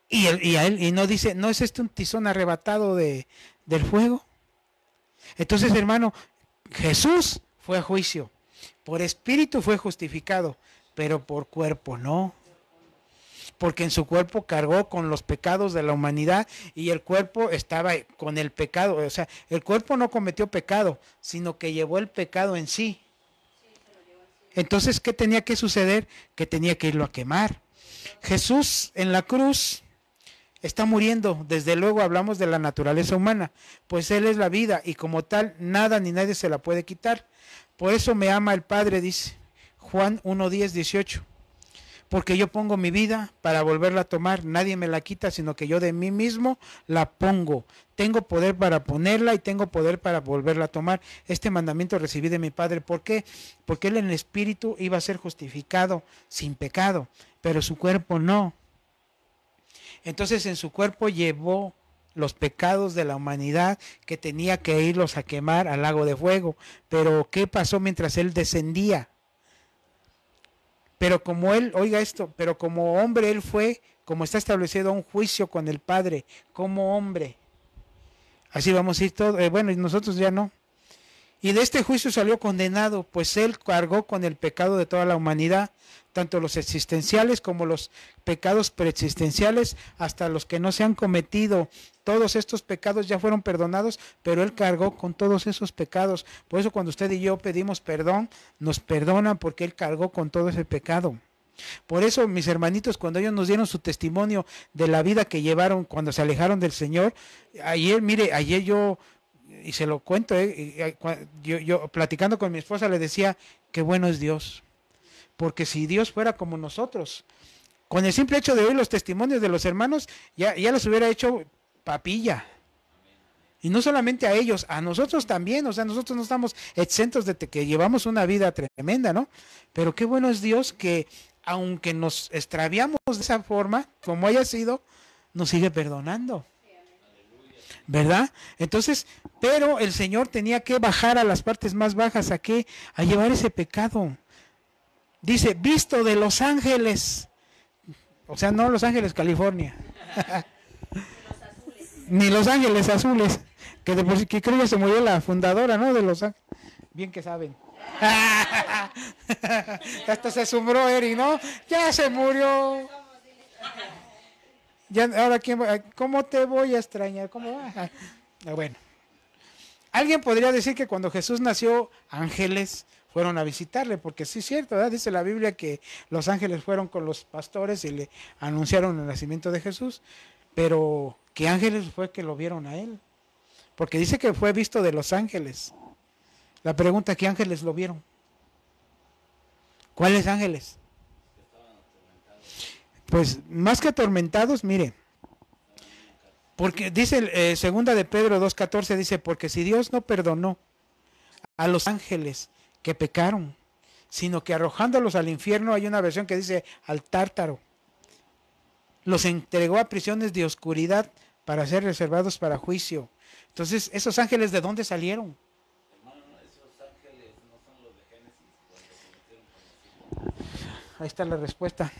Y no dice, ¿no es este un tizón arrebatado del fuego? Entonces, hermano, Jesús fue a juicio, por espíritu fue justificado, pero por cuerpo no. Porque en su cuerpo cargó con los pecados de la humanidad y el cuerpo estaba con el pecado. O sea, el cuerpo no cometió pecado, sino que llevó el pecado en sí. Entonces, ¿qué tenía que suceder? Que tenía que irlo a quemar. Jesús en la cruz está muriendo. Desde luego hablamos de la naturaleza humana, pues Él es la vida y como tal nada ni nadie se la puede quitar. Por eso me ama el Padre, dice Juan 1:10-18. Porque yo pongo mi vida para volverla a tomar, nadie me la quita, sino que yo de mí mismo la pongo. Tengo poder para ponerla y tengo poder para volverla a tomar. Este mandamiento recibí de mi Padre. ¿Por qué? Porque Él en el Espíritu iba a ser justificado sin pecado, pero su cuerpo no. Entonces en su cuerpo llevó los pecados de la humanidad que tenía que irlos a quemar al lago de fuego. Pero ¿qué pasó mientras Él descendía? Pero como Él, oiga esto, pero como hombre Él fue, como está establecido, un juicio con el Padre, como hombre. Así vamos a ir todos, bueno, y nosotros ya no. Y de este juicio salió condenado, pues Él cargó con el pecado de toda la humanidad, tanto los existenciales como los pecados preexistenciales, hasta los que no se han cometido. Todos estos pecados ya fueron perdonados, pero Él cargó con todos esos pecados. Por eso cuando usted y yo pedimos perdón, nos perdonan porque Él cargó con todo ese pecado. Por eso, mis hermanitos, cuando ellos nos dieron su testimonio de la vida que llevaron cuando se alejaron del Señor, ayer yo, y se lo cuento, yo platicando con mi esposa le decía, qué bueno es Dios. Porque si Dios fuera como nosotros, con el simple hecho de oír los testimonios de los hermanos, ya los hubiera hecho papilla. Y no solamente a ellos, a nosotros también. O sea, nosotros no estamos exentos de que llevamos una vida tremenda, ¿no? Pero qué bueno es Dios que, aunque nos extraviamos de esa forma, como haya sido, nos sigue perdonando. ¿Verdad? Entonces, pero el Señor tenía que bajar a las partes más bajas, ¿a qué? A llevar ese pecado. Dice, visto de los ángeles. O sea, no Los Ángeles, California. Ni Los Ángeles Azules. Que de por sí, que creo que se murió la fundadora, ¿no? De Los Ángeles. Bien que saben. Hasta se asombró Eric, ¿no? Ya se murió. Ya, ahora, ¿cómo te voy a extrañar? ¿Cómo va? Bueno. Alguien podría decir que cuando Jesús nació, ángeles fueron a visitarle, porque sí es cierto, ¿verdad? Dice la Biblia que los ángeles fueron con los pastores y le anunciaron el nacimiento de Jesús, pero ¿qué ángeles fue que lo vieron a él? Porque dice que fue visto de los ángeles. La pregunta, ¿qué ángeles lo vieron? ¿Cuáles ángeles? Pues más que atormentados, mire, porque dice segunda de Pedro 2:14, dice, porque si Dios no perdonó a los ángeles que pecaron, sino que arrojándolos al infierno, hay una versión que dice al tártaro, los entregó a prisiones de oscuridad para ser reservados para juicio. Entonces, ¿esos ángeles de dónde salieron?
Hermano, esos ángeles no son los de Génesis.
Ahí está la respuesta.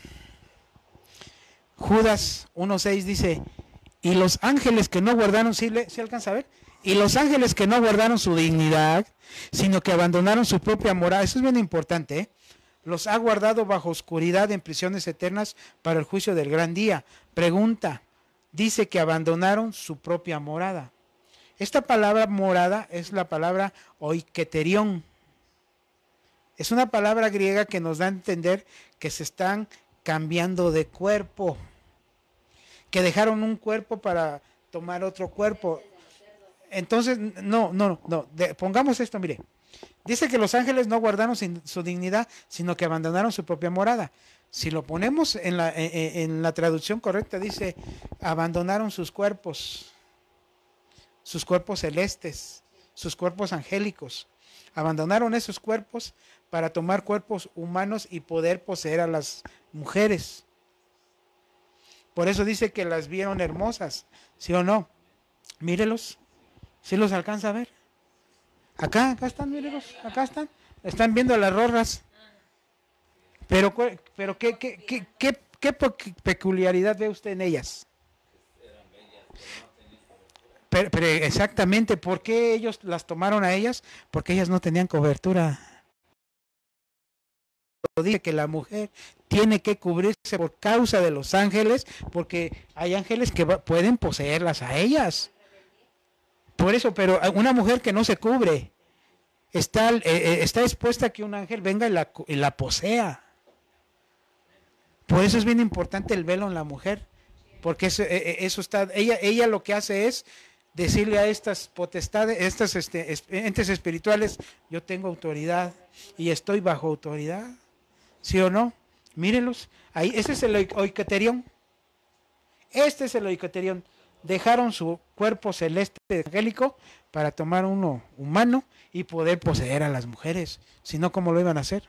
Judas 1:6 dice, y los ángeles que no guardaron, ¿sí alcanza a ver? Y los ángeles que no guardaron su dignidad, sino que abandonaron su propia morada, eso es bien importante, ¿eh? Los ha guardado bajo oscuridad en prisiones eternas para el juicio del gran día. Pregunta, dice que abandonaron su propia morada. Esta palabra morada es la palabra oiketerión. Es una palabra griega que nos da a entender que se están cambiando de cuerpo, que dejaron un cuerpo para tomar otro cuerpo. Entonces, pongamos esto, mire. Dice que los ángeles no guardaron su dignidad, sino que abandonaron su propia morada. Si lo ponemos en la traducción correcta, dice, abandonaron sus cuerpos celestes, sus cuerpos angélicos. Abandonaron esos cuerpos para tomar cuerpos humanos y poder poseer a las mujeres. Por eso dice que las vieron hermosas, ¿sí o no? Mírelos, ¿sí los alcanza a ver? Acá están, mírelos, acá están. Están viendo las rorras. Pero ¿qué peculiaridad ve usted en ellas? Pero exactamente, ¿por qué ellos las tomaron a ellas? Porque ellas no tenían cobertura. Dice que la mujer tiene que cubrirse por causa de los ángeles, porque hay ángeles que pueden poseerlas a ellas. Por eso, pero una mujer que no se cubre está expuesta a que un ángel venga y la posea. Por eso es bien importante el velo en la mujer, porque eso está, ella lo que hace es decirle a estas potestades, estas entes espirituales, yo tengo autoridad y estoy bajo autoridad. ¿Sí o no? Mírenlos. Ahí, este es el oikaterión. Este es el oikaterión. Dejaron su cuerpo celeste angélico para tomar uno humano y poder poseer a las mujeres. Si no, ¿cómo lo iban a hacer?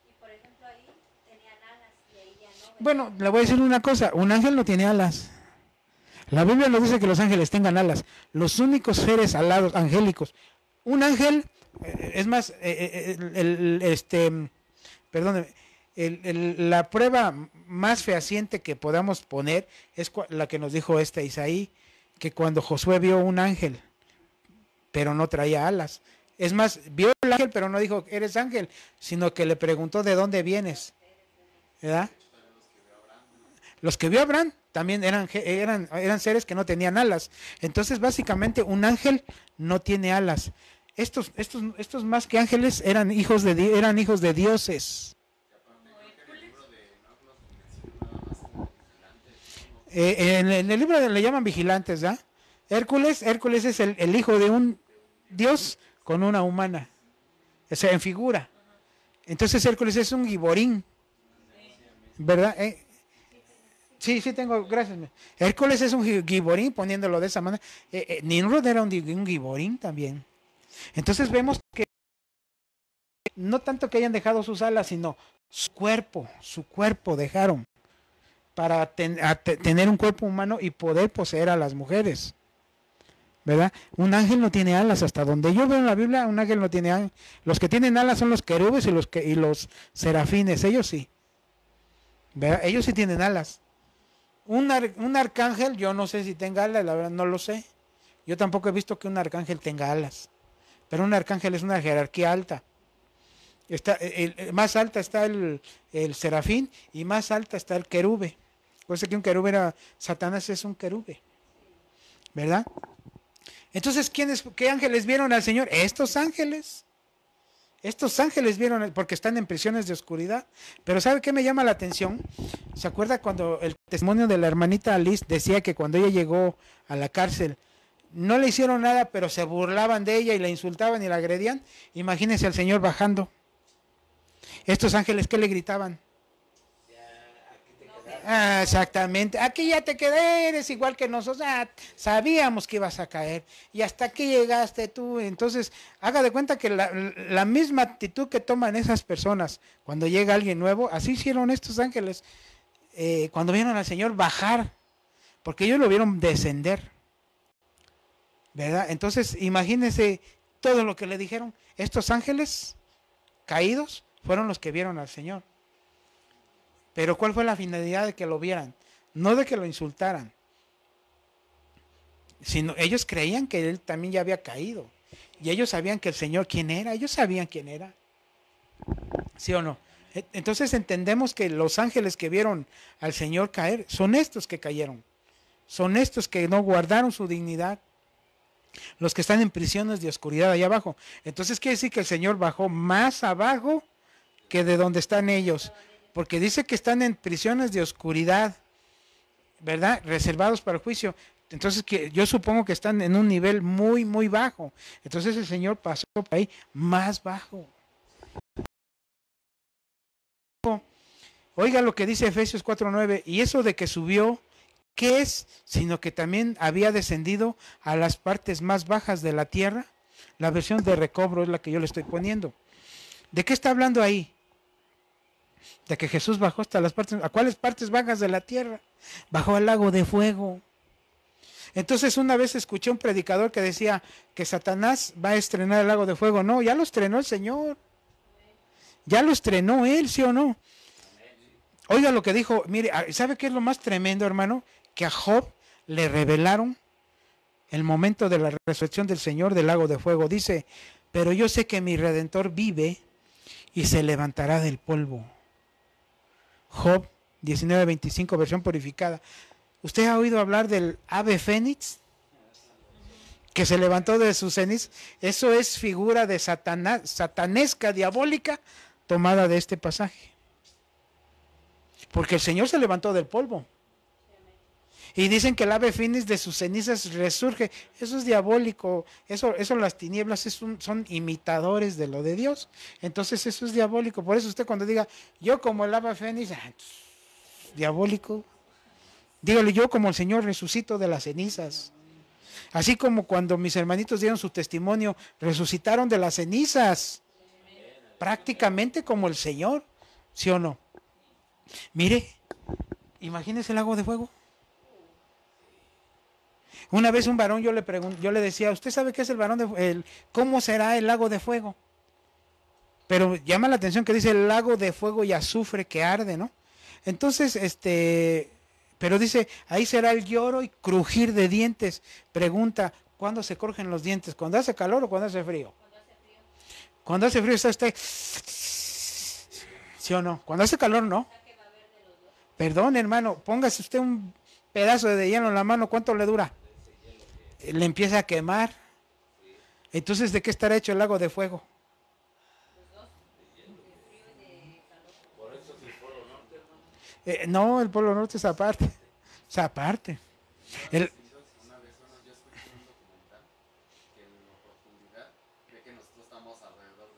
Y por ejemplo ahí tenían alas y ahí ya no.
Bueno, le voy a decir una cosa. Un ángel no tiene alas. La Biblia nos dice que los ángeles tengan alas. Los únicos seres alados angélicos. Un ángel, es más, perdóneme, la prueba más fehaciente que podamos poner es la que nos dijo Isaí, que cuando Josué vio un ángel, pero no traía alas. Es más, vio el ángel, pero no dijo, eres ángel, sino que le preguntó, ¿de dónde vienes? ¿Verdad? Los que vio Abraham también eran seres que no tenían alas. Entonces, básicamente, un ángel no tiene alas. Estos más que ángeles eran hijos de dioses. En el libro le llaman vigilantes, ¿ya? Hércules es el hijo de un dios con una humana, o sea, en figura. Entonces Hércules es un giborín, ¿verdad? Sí, tengo, gracias. Hércules es un giborín, poniéndolo de esa manera. Nimrod era un giborín también. Entonces vemos que no tanto que hayan dejado sus alas, sino su cuerpo dejaron para tener un cuerpo humano y poder poseer a las mujeres, ¿verdad? Un ángel no tiene alas, hasta donde yo veo en la Biblia, un ángel no tiene alas. Los que tienen alas son los querubes y los serafines, ellos sí, ¿verdad? Ellos sí tienen alas. Un arcángel, yo no sé si tenga alas, la verdad no lo sé. Yo tampoco he visto que un arcángel tenga alas, pero un arcángel es una jerarquía alta. Más alta está el serafín y más alta está el querube. Por eso que un querube Satanás es un querube, ¿verdad? Entonces, ¿qué ángeles vieron al Señor? Estos ángeles vieron, porque están en prisiones de oscuridad. Pero ¿sabe qué me llama la atención? ¿Se acuerda cuando el testimonio de la hermanita Alice decía que cuando ella llegó a la cárcel, no le hicieron nada, pero se burlaban de ella y la insultaban y la agredían? Imagínense al Señor bajando. Estos ángeles, ¿qué le gritaban? Exactamente, aquí ya te quedé, eres igual que nosotros, sabíamos que ibas a caer y hasta aquí llegaste tú. Entonces, haga de cuenta que la misma actitud que toman esas personas cuando llega alguien nuevo, así hicieron estos ángeles cuando vieron al Señor bajar, porque ellos lo vieron descender, ¿verdad? Entonces, imagínense todo lo que le dijeron. Estos ángeles caídos fueron los que vieron al Señor. Pero ¿cuál fue la finalidad de que lo vieran? No de que lo insultaran, sino ellos creían que él también ya había caído. Y ellos sabían que el Señor, ¿quién era? Ellos sabían quién era. ¿Sí o no? Entonces entendemos que los ángeles que vieron al Señor caer son estos que cayeron. Son estos que no guardaron su dignidad. Los que están en prisiones de oscuridad allá abajo. Entonces quiere decir que el Señor bajó más abajo que de donde están ellos. Porque dice que están en prisiones de oscuridad, ¿verdad? Reservados para el juicio. Entonces yo supongo que están en un nivel muy, muy bajo. Entonces el Señor pasó por ahí más bajo. Oiga lo que dice Efesios 4:9. Y eso de que subió, ¿qué es? Sino que también había descendido a las partes más bajas de la tierra. La versión de recobro es la que yo le estoy poniendo. ¿De qué está hablando ahí? De que Jesús bajó hasta las partes, ¿a cuáles partes bajas de la tierra? Bajó al lago de fuego. Entonces una vez escuché un predicador que decía que Satanás va a estrenar el lago de fuego. No, ya lo estrenó el Señor. Ya lo estrenó Él, ¿sí o no? Oiga lo que dijo, mire, ¿sabe qué es lo más tremendo, hermano? Que a Job le revelaron el momento de la resurrección del Señor del lago de fuego. Dice, pero yo sé que mi Redentor vive y se levantará del polvo. Job 19:25, versión purificada. ¿Usted ha oído hablar del ave fénix? Que se levantó de sus cenizas. Eso es figura de Satanás, satanesca, diabólica, tomada de este pasaje. Porque el Señor se levantó del polvo. Y dicen que el ave fénix de sus cenizas resurge. Eso es diabólico. Eso las tinieblas son imitadores de lo de Dios. Entonces eso es diabólico. Por eso usted cuando diga, yo como el ave fénix, diabólico. Dígale, yo como el Señor resucito de las cenizas. Así como cuando mis hermanitos dieron su testimonio, resucitaron de las cenizas. Prácticamente como el Señor. ¿Sí o no? Mire, imagínese el lago de fuego. Una vez un varón yo le decía, ¿usted sabe qué es el varón de cómo será el lago de fuego? Pero llama la atención que dice el lago de fuego y azufre que arde, ¿no? Entonces, pero dice, ahí será el lloro y crujir de dientes. Pregunta, ¿cuándo se crujen los dientes? ¿Cuando hace calor o cuando hace frío? Cuando hace frío está usted, ¿sí o no? Cuando hace calor, no. Perdón, hermano, póngase usted un pedazo de hielo en la mano, ¿cuánto le dura? Le empieza a quemar. Entonces, ¿de qué estará hecho el lago de fuego? No, el Polo Norte es aparte. Es aparte.
Una vez yo escuché un documental que en la profundidad ve que nosotros estamos alrededor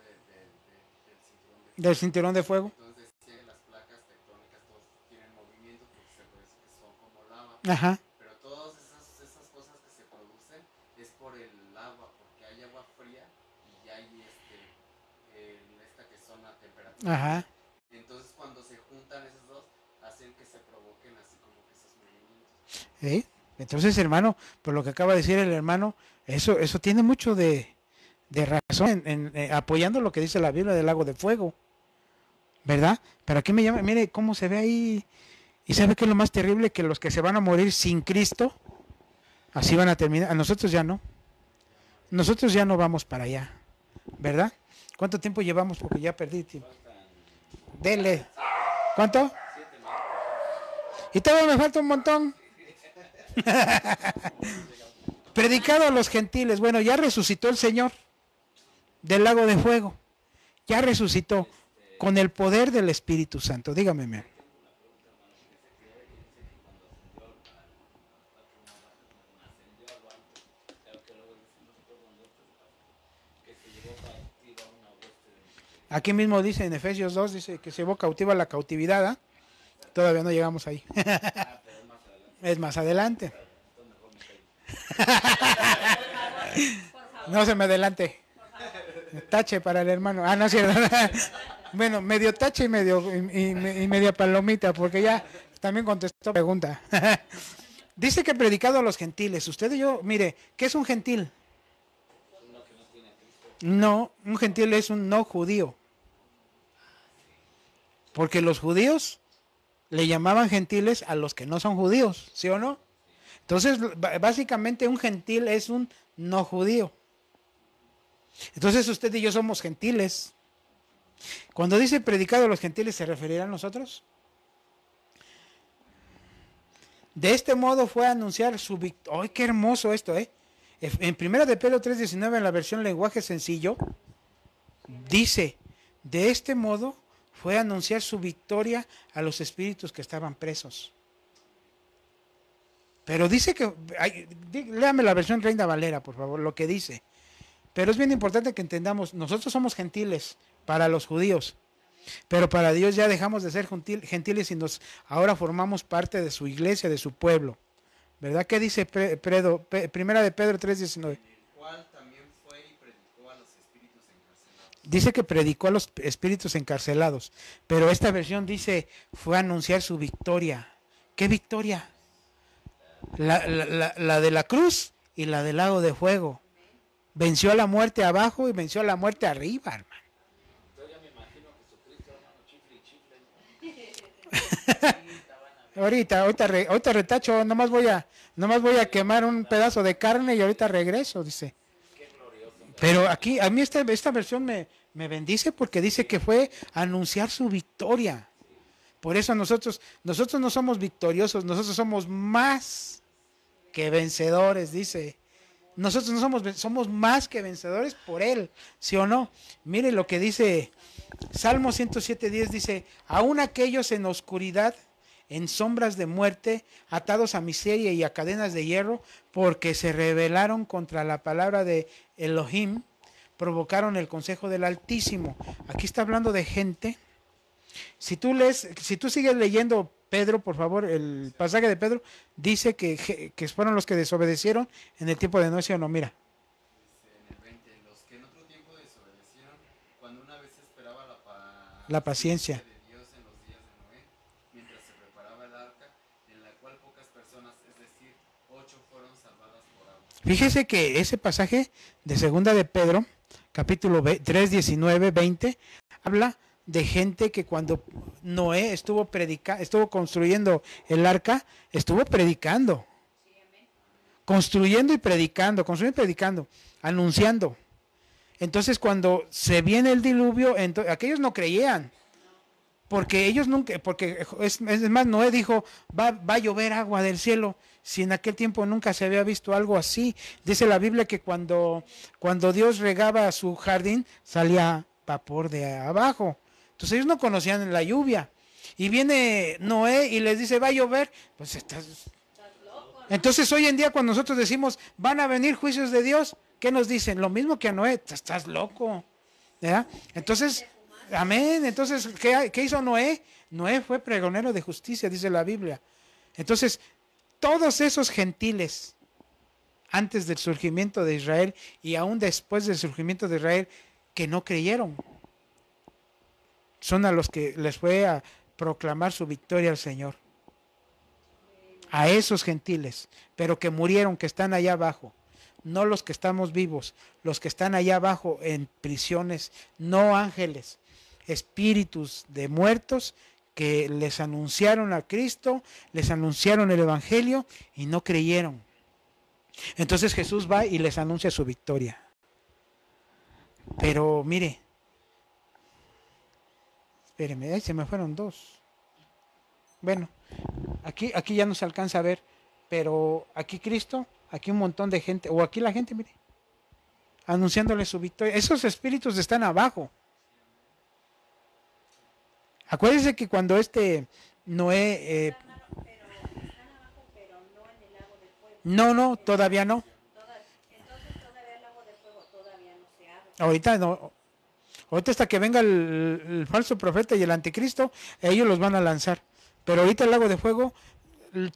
Del cinturón de fuego.
Entonces decía que las placas tectónicas todos tienen movimiento porque se parece que son como lava.
Ajá.
Pero todas esas cosas que se producen es por el agua, porque hay agua fría y hay esta que son a temperatura.
Ajá.
Entonces cuando se juntan esos dos hacen que se provoquen así como que esos movimientos.
¿Sí? Entonces, hermano, por lo que acaba de decir el hermano, eso tiene mucho de razón apoyando lo que dice la Biblia del lago de fuego, ¿verdad? Pero aquí me llama, mire cómo se ve ahí, y sabe que es lo más terrible, que los que se van a morir sin Cristo, así van a terminar. A nosotros ya no vamos para allá, ¿verdad? ¿Cuánto tiempo llevamos? Porque ya perdí tiempo. Dele. ¿Cuánto? Y todavía me falta un montón. Predicado a los gentiles. Bueno, ya resucitó el Señor del lago de fuego. Ya resucitó con el poder del Espíritu Santo. Dígame, mi hermano. Aquí mismo dice en Efesios 2, dice que se llevó cautiva la cautividad. ¿Eh? Todavía no llegamos ahí. Es más adelante. No se me adelante. Tache para el hermano. Ah, no es cierto. Bueno, medio tache y media palomita, porque ya también contestó pregunta. Dice que predicado a los gentiles. Usted y yo, mire, ¿qué es un gentil? No, un gentil es un no judío. Porque los judíos le llamaban gentiles a los que no son judíos, ¿sí o no? Entonces, básicamente un gentil es un no judío. Entonces usted y yo somos gentiles. Cuando dice predicado a los gentiles, ¿se referirá a nosotros? De este modo fue a anunciar su victoria. ¡Ay, qué hermoso esto, eh! En 1 de Pedro 3:19, en la versión lenguaje sencillo, dice, de este modo fue a anunciar su victoria a los espíritus que estaban presos. Pero dice que, léame la versión Reina Valera, por favor, lo que dice. Pero es bien importante que entendamos, nosotros somos gentiles para los judíos, pero para Dios ya dejamos de ser gentiles y ahora formamos parte de su iglesia, de su pueblo. ¿Verdad? ¿Qué dice Primera de Pedro 3:19?
El cual también fue y predicó a los espíritus encarcelados.
Dice que predicó a los espíritus encarcelados, pero esta versión dice fue a anunciar su victoria. ¿Qué victoria? La de la cruz y la del lago de fuego. Venció a la muerte abajo y venció a la muerte arriba, hermano.
Yo ya me imagino a Jesucristo, hermano, chifle y chifle, ¿no?
ahorita retacho, nomás voy a quemar un pedazo de carne y ahorita regreso, dice.
Qué glorioso.
Pero aquí, a mí esta versión me bendice porque dice que fue a anunciar su victoria. Por eso nosotros no somos victoriosos, nosotros somos más que vencedores, dice. Nosotros no somos más que vencedores por Él, ¿sí o no? Mire lo que dice Salmo 107:10, dice, aún aquellos en oscuridad, en sombras de muerte, atados a miseria y a cadenas de hierro, porque se rebelaron contra la palabra de Elohim, provocaron el consejo del Altísimo. Aquí está hablando de gente. Si tú sigues leyendo Pedro, por favor, el pasaje de Pedro, dice que fueron los que desobedecieron en el tiempo de Noé, ¿sí o no? Mira.
Dice en el 20, los que en otro tiempo desobedecieron, cuando una vez esperaba
La paciencia
de Dios en los días de Noé, mientras se preparaba el arca, en la cual pocas personas, es decir, 8 fueron salvadas por agua.
Fíjese que ese pasaje de segunda de Pedro, capítulo 3, 19, 20, habla de gente que cuando Noé estuvo construyendo el arca, estuvo predicando, construyendo y predicando, anunciando. Entonces cuando se viene el diluvio, aquellos no creían, porque ellos nunca, porque es más, Noé dijo, va a llover agua del cielo, si en aquel tiempo nunca se había visto algo así. Dice la Biblia que cuando Dios regaba su jardín, salía vapor de abajo. Entonces ellos no conocían la lluvia. Y viene Noé y les dice, va a llover. Pues estás loco, ¿no? Entonces hoy en día cuando nosotros decimos, van a venir juicios de Dios, ¿qué nos dicen? Lo mismo que a Noé, estás loco. ¿Ya? Entonces, amén. Entonces, ¿qué hizo Noé? Noé fue pregonero de justicia, dice la Biblia. Entonces, todos esos gentiles, antes del surgimiento de Israel y aún después del surgimiento de Israel, que no creyeron, son a los que les fue a proclamar su victoria al Señor. A esos gentiles, pero que murieron, que están allá abajo. No los que estamos vivos, los que están allá abajo en prisiones, no ángeles, espíritus de muertos que les anunciaron a Cristo, les anunciaron el Evangelio y no creyeron. Entonces Jesús va y les anuncia su victoria. Pero mire, espéreme, se me fueron dos. Bueno, aquí ya no se alcanza a ver, pero aquí Cristo, aquí un montón de gente, o aquí la gente, mire, anunciándole su victoria. Esos espíritus están abajo. Acuérdense que cuando Noé...
Están abajo, pero no en el lago de fuego.
no, todavía no.
Entonces todavía el lago de fuego todavía no se abre.
Ahorita no. Ahorita hasta que venga el falso profeta y el anticristo, ellos los van a lanzar. Pero ahorita el lago de fuego,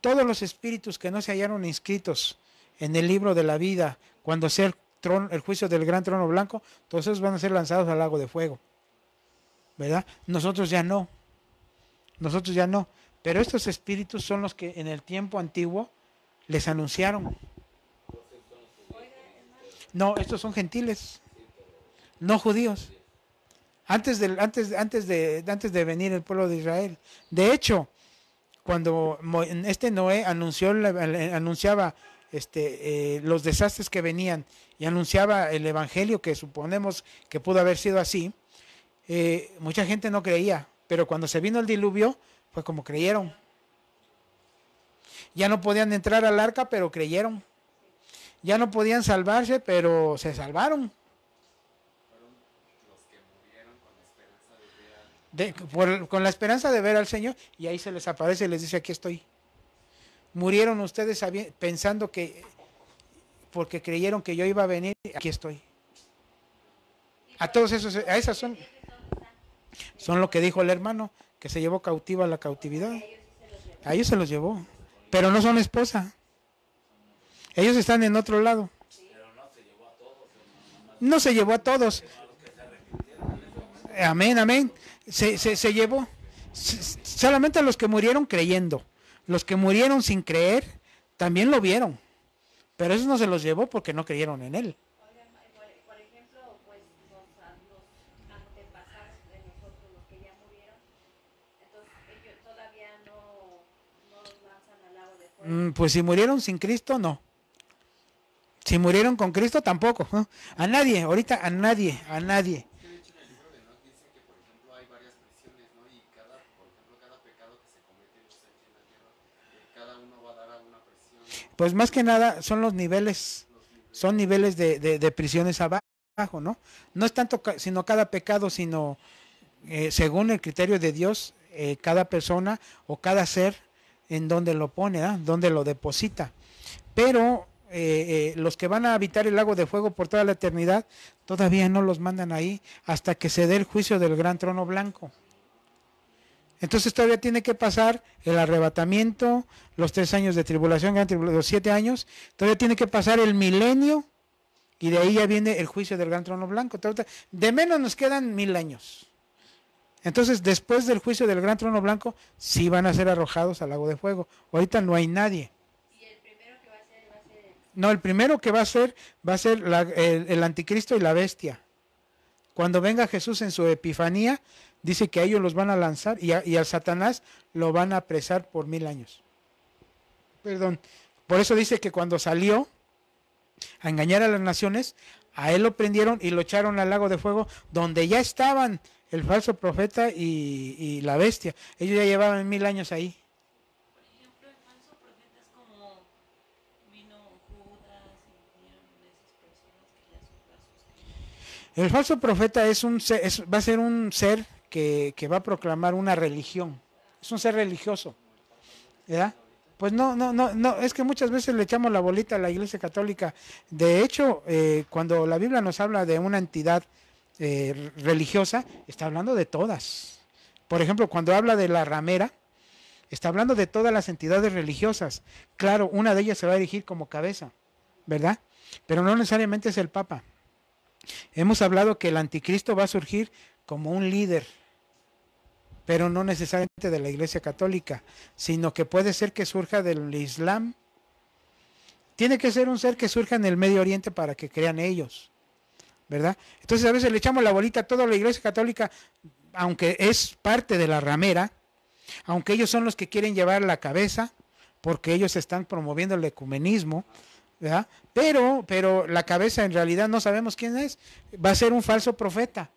todos los espíritus que no se hallaron inscritos en el libro de la vida, cuando sea el juicio del gran trono blanco, todos esos van a ser lanzados al lago de fuego. ¿Verdad? Nosotros ya no. Pero estos espíritus son los que en el tiempo antiguo les anunciaron. No, estos son gentiles, no judíos. Antes de venir el pueblo de Israel. De hecho, cuando Noé anunciaba los desastres que venían y anunciaba el evangelio, que suponemos que pudo haber sido así, mucha gente no creía, pero cuando se vino el diluvio fue como creyeron. Ya no podían entrar al arca, pero creyeron. Ya no podían salvarse, pero se salvaron.
Fueron los que murieron con la esperanza de ver
Con la esperanza de ver al Señor, y ahí se les aparece y les dice, aquí estoy. Murieron ustedes pensando que, porque creyeron que yo iba a venir, aquí estoy. A todos esos, a esas son lo que dijo el hermano, que se llevó cautiva la cautividad. A ellos se los llevó, pero no son esposa. Ellos están en otro lado.
Pero no se llevó a todos, hermano.
No se llevó a todos.
A los que se arrepintieron.
Amén, amén. Se llevó solamente a los que murieron creyendo. Los que murieron sin creer también lo vieron. Pero eso no se los llevó porque no creyeron en él.
Oigan, por ejemplo, pues los antepasados de nosotros, los que ya murieron, entonces ellos todavía no los lanzan al lago de fuego.
Pues si murieron sin Cristo, no. Si murieron con Cristo, tampoco. ¿No? A nadie, ahorita a nadie, a nadie.
Es que de hecho en el libro de Enoch dice que, por ejemplo, hay varias prisiones, ¿no? Y por ejemplo, cada pecado que se comete aquí en la tierra, cada uno va a dar a una prisión,
Pues más que nada son los niveles,
los niveles.
son niveles de prisiones abajo, ¿no? No es tanto sino cada pecado, sino según el criterio de Dios, cada persona o cada ser en donde lo pone, ¿eh? Donde lo deposita. Pero los que van a habitar el lago de fuego por toda la eternidad, todavía no los mandan ahí hasta que se dé el juicio del gran trono blanco. Entonces todavía tiene que pasar el arrebatamiento, los 3 años de tribulación, los 7 años, todavía tiene que pasar el milenio y de ahí ya viene el juicio del gran trono blanco. De menos nos quedan 1000 años. Entonces después del juicio del gran trono blanco sí van a ser arrojados al lago de fuego. Ahorita no hay nadie.
Y el primero que va a ser
No, el primero que va a ser el anticristo y la bestia. Cuando venga Jesús en su epifanía, dice que a ellos los van a lanzar y al Satanás lo van a apresar por 1000 años. Perdón. Por eso dice que cuando salió a engañar a las naciones, a él lo prendieron y lo echaron al lago de fuego, donde ya estaban el falso profeta y la bestia. Ellos ya llevaban 1000 años ahí.
Por ejemplo, el falso profeta es como vino Judas y vinieron esas personas que ya son falsos.
El falso profeta va a ser un ser que va a proclamar una religión. Es un ser religioso. ¿Verdad? Pues no, es que muchas veces le echamos la bolita a la Iglesia Católica. De hecho, cuando la Biblia nos habla de una entidad religiosa, está hablando de todas. Por ejemplo, cuando habla de la ramera, está hablando de todas las entidades religiosas. Claro, una de ellas se va a erigir como cabeza, ¿verdad? Pero no necesariamente es el Papa. Hemos hablado que el anticristo va a surgir como un líder, pero no necesariamente de la Iglesia Católica, sino que puede ser que surja del Islam. Tiene que ser un ser que surja en el Medio Oriente para que crean ellos, ¿verdad? Entonces a veces le echamos la bolita a toda la Iglesia Católica, aunque es parte de la ramera, aunque ellos son los que quieren llevar la cabeza, porque ellos están promoviendo el ecumenismo, ¿verdad? Pero la cabeza en realidad no sabemos quién es, va a ser un falso profeta.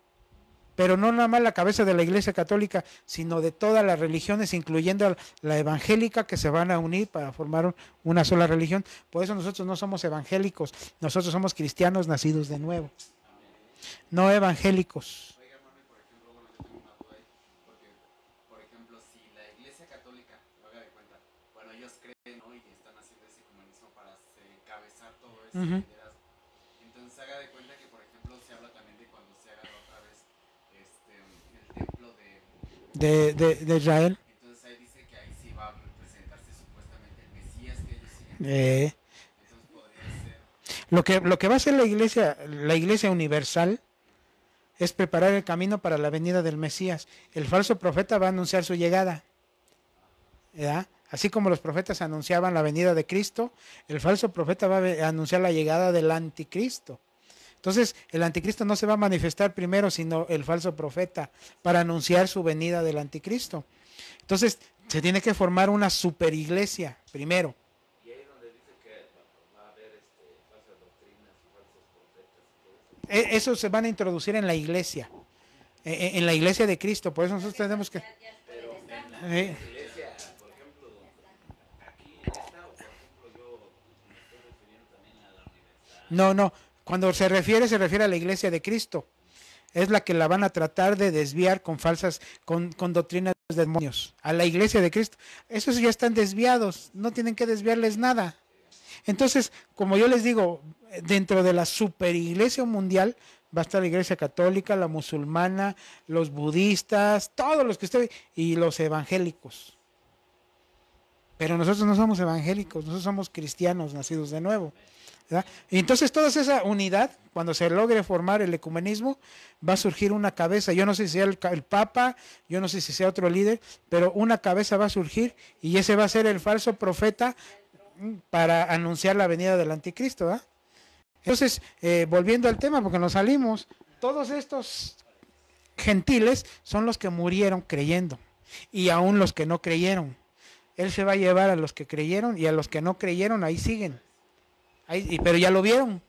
Pero no nada más la cabeza de la Iglesia Católica, sino de todas las religiones, incluyendo la evangélica, que se van a unir para formar una sola religión. Por eso nosotros no somos evangélicos, nosotros somos cristianos nacidos de nuevo, no evangélicos.
Oiga, hermano, y por ejemplo, bueno, yo tengo una duda ahí, porque, por ejemplo, si la Iglesia Católica, haga de cuenta, bueno, ellos creen, ¿no? Y están haciendo ese ecumenismo para encabezar todo ese liderazgo. Entonces, haga de cuenta que, por ejemplo, se habla también de cuando se haga otra vez el templo
De Israel.
Entonces, ahí dice que ahí sí va a presentarse supuestamente el Mesías que ellos siguen. Entonces, podría ser.
Lo que va a hacer la iglesia universal es preparar el camino para la venida del Mesías. El falso profeta va a anunciar su llegada, ¿verdad? Así como los profetas anunciaban la venida de Cristo, el falso profeta va a anunciar la llegada del anticristo. Entonces, el anticristo no se va a manifestar primero, sino el falso profeta, para anunciar su venida del anticristo. Entonces, se tiene que formar una superiglesia primero.
Y ahí es donde dice que va a haber falsas doctrinas y falsos profetas y todo eso.
Eso se van a introducir en la iglesia, en la iglesia de Cristo. Por eso nosotros tenemos que...
Pero en la iglesia, por ejemplo, aquí en esta, o por ejemplo, yo me estoy refiriendo también a la universal.
No. Cuando se refiere a la iglesia de Cristo. Es la que la van a tratar de desviar con doctrinas de demonios. A la iglesia de Cristo. Esos ya están desviados. No tienen que desviarles nada. Entonces, como yo les digo, dentro de la superiglesia mundial va a estar la iglesia católica, la musulmana, los budistas, todos los que ustedes, y los evangélicos. Pero nosotros no somos evangélicos, nosotros somos cristianos nacidos de nuevo. ¿verdad? Y entonces toda esa unidad, cuando se logre formar el ecumenismo, va a surgir una cabeza. Yo no sé si sea el Papa, yo no sé si sea otro líder, pero una cabeza va a surgir y ese va a ser el falso profeta para anunciar la venida del anticristo, ¿verdad? Entonces, volviendo al tema, porque nos salimos, todos estos gentiles son los que murieron creyendo y aún los que no creyeron. Él se va a llevar a los que creyeron y a los que no creyeron, ahí siguen. Pero ya lo vieron.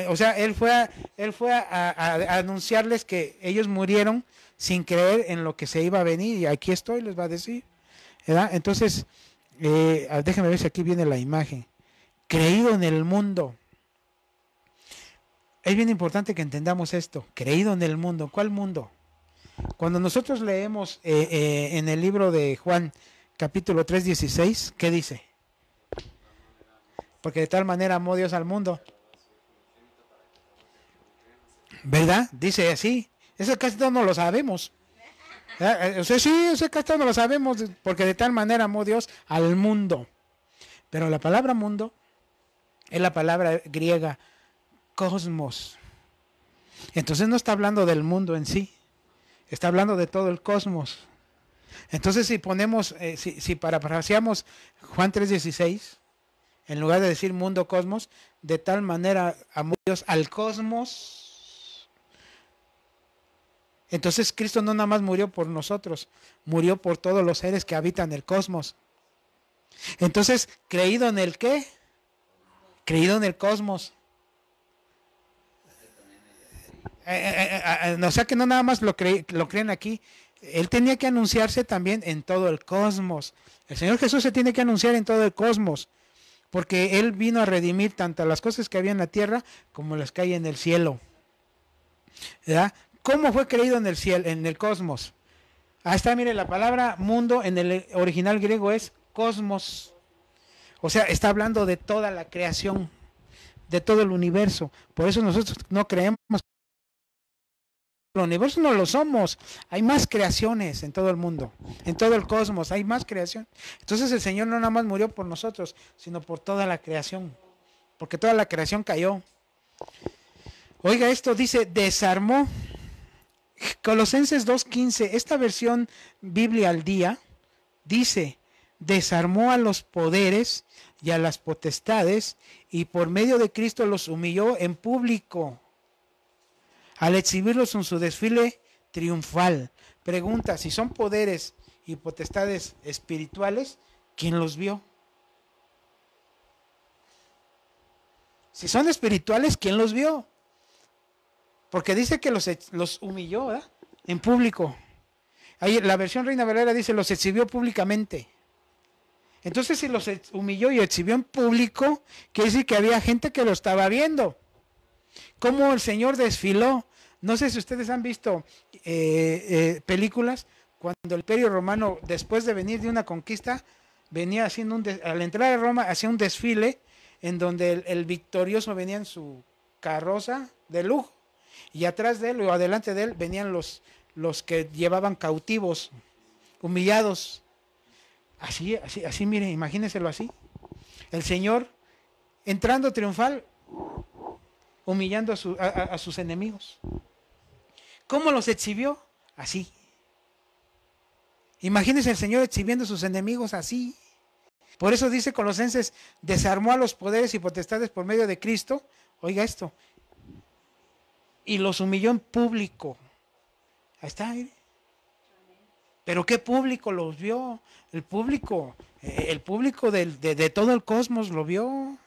O sea, él fue a anunciarles que ellos murieron sin creer en lo que se iba a venir y aquí estoy, les va a decir, ¿verdad? Entonces, déjenme ver si aquí viene la imagen. Creído en el mundo. Es bien importante que entendamos esto. Creído en el mundo. ¿Cuál mundo? Cuando nosotros leemos en el libro de Juan, capítulo 3, 16, ¿qué dice? Porque de tal manera amó Dios al mundo. ¿Verdad? Dice así. Eso casi todos no lo sabemos. O sea, sí, eso casi todos no lo sabemos, porque de tal manera amó Dios al mundo. Pero la palabra mundo es la palabra griega cosmos. Entonces no está hablando del mundo en sí, está hablando de todo el cosmos. Entonces si ponemos, si parafraseamos Juan 3:16, en lugar de decir mundo, cosmos, de tal manera amó Dios al cosmos. Entonces Cristo no nada más murió por nosotros, murió por todos los seres que habitan el cosmos. Entonces, ¿creído en el qué? Creído en el cosmos. O sea que no nada más lo creen aquí. Él tenía que anunciarse también en todo el cosmos. El Señor Jesús se tiene que anunciar en todo el cosmos, porque Él vino a redimir tanto las cosas que había en la tierra como las que hay en el cielo. ¿Verdad? ¿Cómo fue creído en el cielo, en el cosmos? Ahí está, mire, la palabra mundo en el original griego es cosmos. O sea, está hablando de toda la creación, de todo el universo. Por eso nosotros no creemos. El universo no lo somos. Hay más creaciones en todo el mundo, en todo el cosmos, hay más creación. Entonces el Señor no nada más murió por nosotros, sino por toda la creación, porque toda la creación cayó. Oiga, esto dice, desarmó. Colosenses 2:15, esta versión Biblia al día, dice, desarmó a los poderes y a las potestades y por medio de Cristo los humilló en público al exhibirlos en su desfile triunfal. Pregunta, si son poderes y potestades espirituales, ¿quién los vio? Si son espirituales, ¿quién los vio? Porque dice que los humilló, ¿verdad? En público. Ahí, la versión Reina Valera dice, los exhibió públicamente. Entonces, si los humilló y exhibió en público, quiere decir que había gente que lo estaba viendo. Cómo el Señor desfiló. No sé si ustedes han visto películas cuando el Imperio Romano, después de venir de una conquista, venía haciendo al entrar a Roma, hacía un desfile en donde el victorioso venía en su carroza de lujo y atrás de él o adelante de él venían los que llevaban cautivos, humillados. Así, mire, imagínenselo así. El Señor entrando triunfal, humillando a sus enemigos. ¿Cómo los exhibió? Así. Imagínense el Señor exhibiendo a sus enemigos así. Por eso dice Colosenses, desarmó a los poderes y potestades por medio de Cristo. Oiga esto. Y los humilló en público. Ahí está, mire. Pero ¿qué público los vio? El público de todo el cosmos lo vio.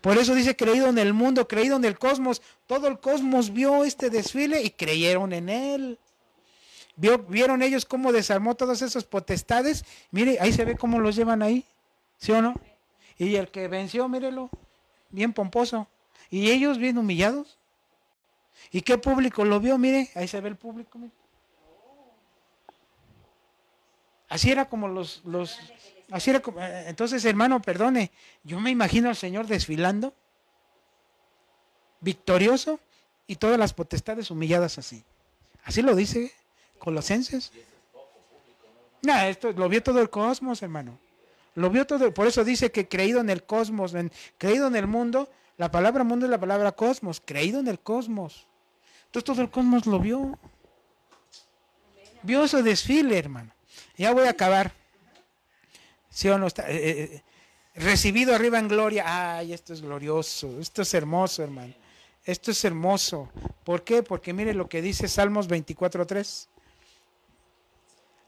Por eso dice creído en el mundo, creído en el cosmos. Todo el cosmos vio este desfile y creyeron en él. Vieron ellos cómo desarmó todas esas potestades. Mire, ahí se ve cómo los llevan ahí. ¿Sí o no? Y el que venció, mírelo, bien pomposo. Y ellos bien humillados. ¿Y qué público lo vio? Mire, ahí se ve el público. Mire. Así era como así era como, entonces, hermano, perdone, yo me imagino al Señor desfilando, victorioso, y todas las potestades humilladas así. Así lo dice Colosenses. No, esto lo vio todo el cosmos, hermano. Lo vio todo. Por eso dice que creído en el cosmos, creído en el mundo. La palabra mundo es la palabra cosmos. Creído en el cosmos. Entonces todo el cosmos lo vio. Vio ese desfile, hermano. Ya voy a acabar. ¿Sí o no? Está, recibido arriba en gloria. Ay, esto es glorioso. Esto es hermoso, hermano. Esto es hermoso. ¿Por qué? Porque mire lo que dice Salmos 24:3.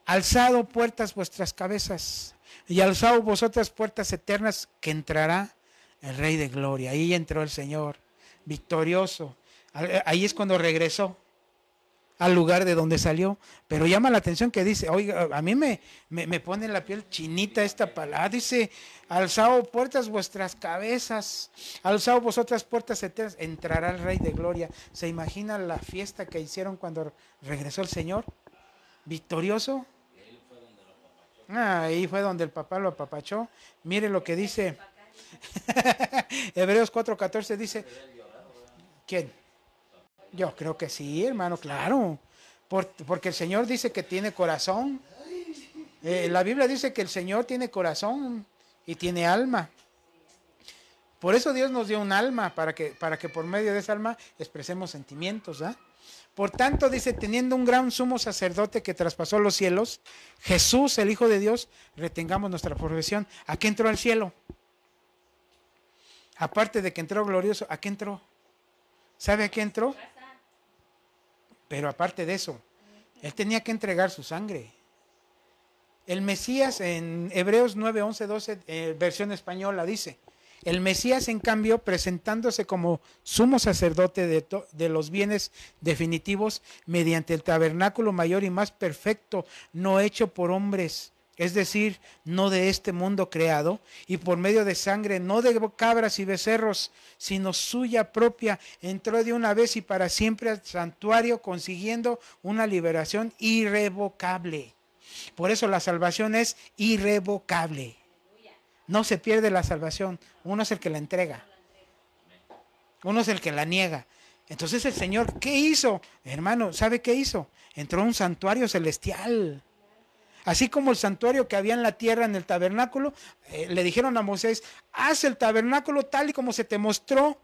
Alzado puertas vuestras cabezas, y alzado vosotras puertas eternas, que entrará el Rey de Gloria. Ahí entró el Señor, victorioso. Ahí es cuando regresó al lugar de donde salió. Pero llama la atención que dice, oiga, a mí me pone la piel chinita esta palabra. Dice, alzado puertas vuestras cabezas, alzado vosotras puertas eternas, entrará el Rey de Gloria. ¿Se imagina la fiesta que hicieron cuando regresó el Señor? Victorioso. Ahí fue donde el papá lo apapachó. Mire lo que dice Hebreos 4:14 dice, ¿quién? Yo creo que sí, hermano, claro. Porque el Señor dice que tiene corazón. La Biblia dice que el Señor tiene corazón y tiene alma. Por eso Dios nos dio un alma, para que por medio de esa alma expresemos sentimientos, ¿ah? Por tanto, dice, teniendo un gran sumo sacerdote que traspasó los cielos, Jesús, el Hijo de Dios, retengamos nuestra profesión. ¿A qué entró al cielo? Aparte de que entró glorioso, ¿a qué entró? ¿Sabe a qué entró? Pero aparte de eso, Él tenía que entregar su sangre. El Mesías, en Hebreos 9, 11, 12, versión española, dice, el Mesías, en cambio, presentándose como sumo sacerdote de los bienes definitivos mediante el tabernáculo mayor y más perfecto, no hecho por hombres, es decir, no de este mundo creado, y por medio de sangre, no de cabras y becerros, sino suya propia, entró de una vez y para siempre al santuario, consiguiendo una liberación irrevocable. Por eso la salvación es irrevocable. No se pierde la salvación, uno es el que la entrega, uno es el que la niega. Entonces el Señor, ¿qué hizo? Hermano, ¿sabe qué hizo? Entró a un santuario celestial. Así como el santuario que había en la tierra, en el tabernáculo, le dijeron a Moisés, haz el tabernáculo tal y como se te mostró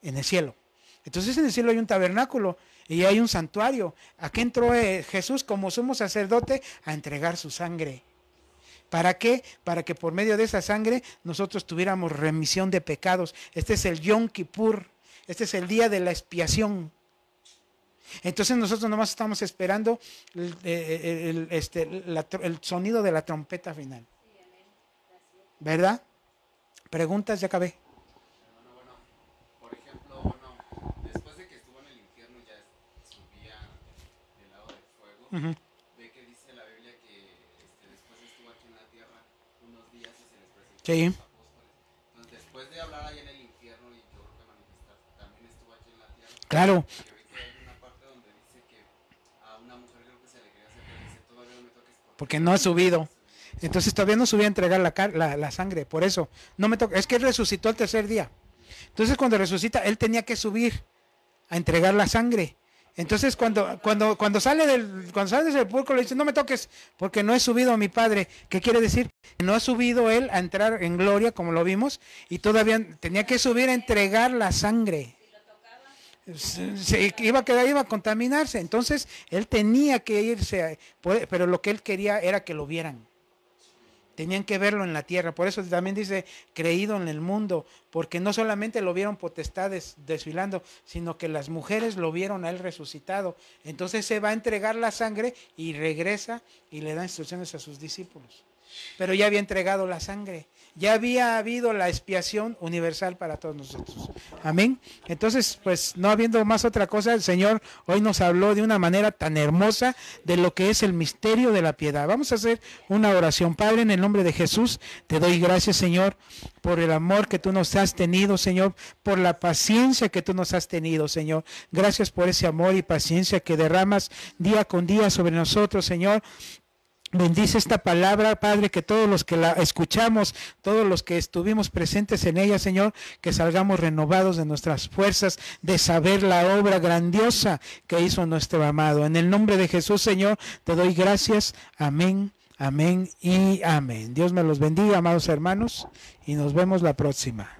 en el cielo. Entonces en el cielo hay un tabernáculo y hay un santuario. Aquí entró Jesús como sumo sacerdote a entregar su sangre. ¿Para qué? Para que por medio de esa sangre nosotros tuviéramos remisión de pecados. Este es el Yom Kippur. Este es el día de la expiación. Entonces nosotros nomás estamos esperando el sonido de la trompeta final. ¿Verdad? ¿Preguntas? Ya acabé.
Bueno, por ejemplo, después de que estuvo en el infierno ya subía del lado del fuego.
Uh-huh.
Ve que dice la Biblia que después estuvo aquí en la tierra unos días y se les presentó
Sí.
a los apóstoles. Entonces, después de hablar allá en el infierno y yo creo que manifestar, también estuvo aquí en la tierra.
Claro.
Porque vi que hay una parte donde dice que a una mujer creo que se le quería hacer, pero dice, todavía no me toques
Porque no ha subido. Entonces todavía no subía a entregar la sangre. Por eso no me toca. Es que Él resucitó al tercer día. Entonces cuando resucita, Él tenía que subir a entregar la sangre. Entonces cuando sale del sepulcro le dice, no me toques, porque no he subido a mi Padre. ¿Qué quiere decir? No ha subido Él a entrar en gloria, como lo vimos, y todavía tenía que subir a entregar la sangre. Iba a contaminarse. Entonces Él tenía que irse, pero lo que Él quería era que lo vieran. Tenían que verlo en la tierra. Por eso también dice, creído en el mundo, porque no solamente lo vieron potestades desfilando, sino que las mujeres lo vieron a Él resucitado. Entonces se va a entregar la sangre y regresa y le da instrucciones a sus discípulos. Pero ya había entregado la sangre. Ya había habido la expiación universal para todos nosotros. Amén. Entonces, pues no habiendo más otra cosa, el Señor hoy nos habló de una manera tan hermosa de lo que es el misterio de la piedad. Vamos a hacer una oración. Padre, en el nombre de Jesús, te doy gracias, Señor, por el amor que tú nos has tenido, Señor, por la paciencia que tú nos has tenido, Señor. Gracias por ese amor y paciencia que derramas día con día sobre nosotros, Señor. Bendice esta palabra, Padre, que todos los que la escuchamos, todos los que estuvimos presentes en ella, Señor, que salgamos renovados de nuestras fuerzas, de saber la obra grandiosa que hizo nuestro amado. En el nombre de Jesús, Señor, te doy gracias. Amén. Amén y amén. Dios me los bendiga, amados hermanos, y nos vemos la próxima.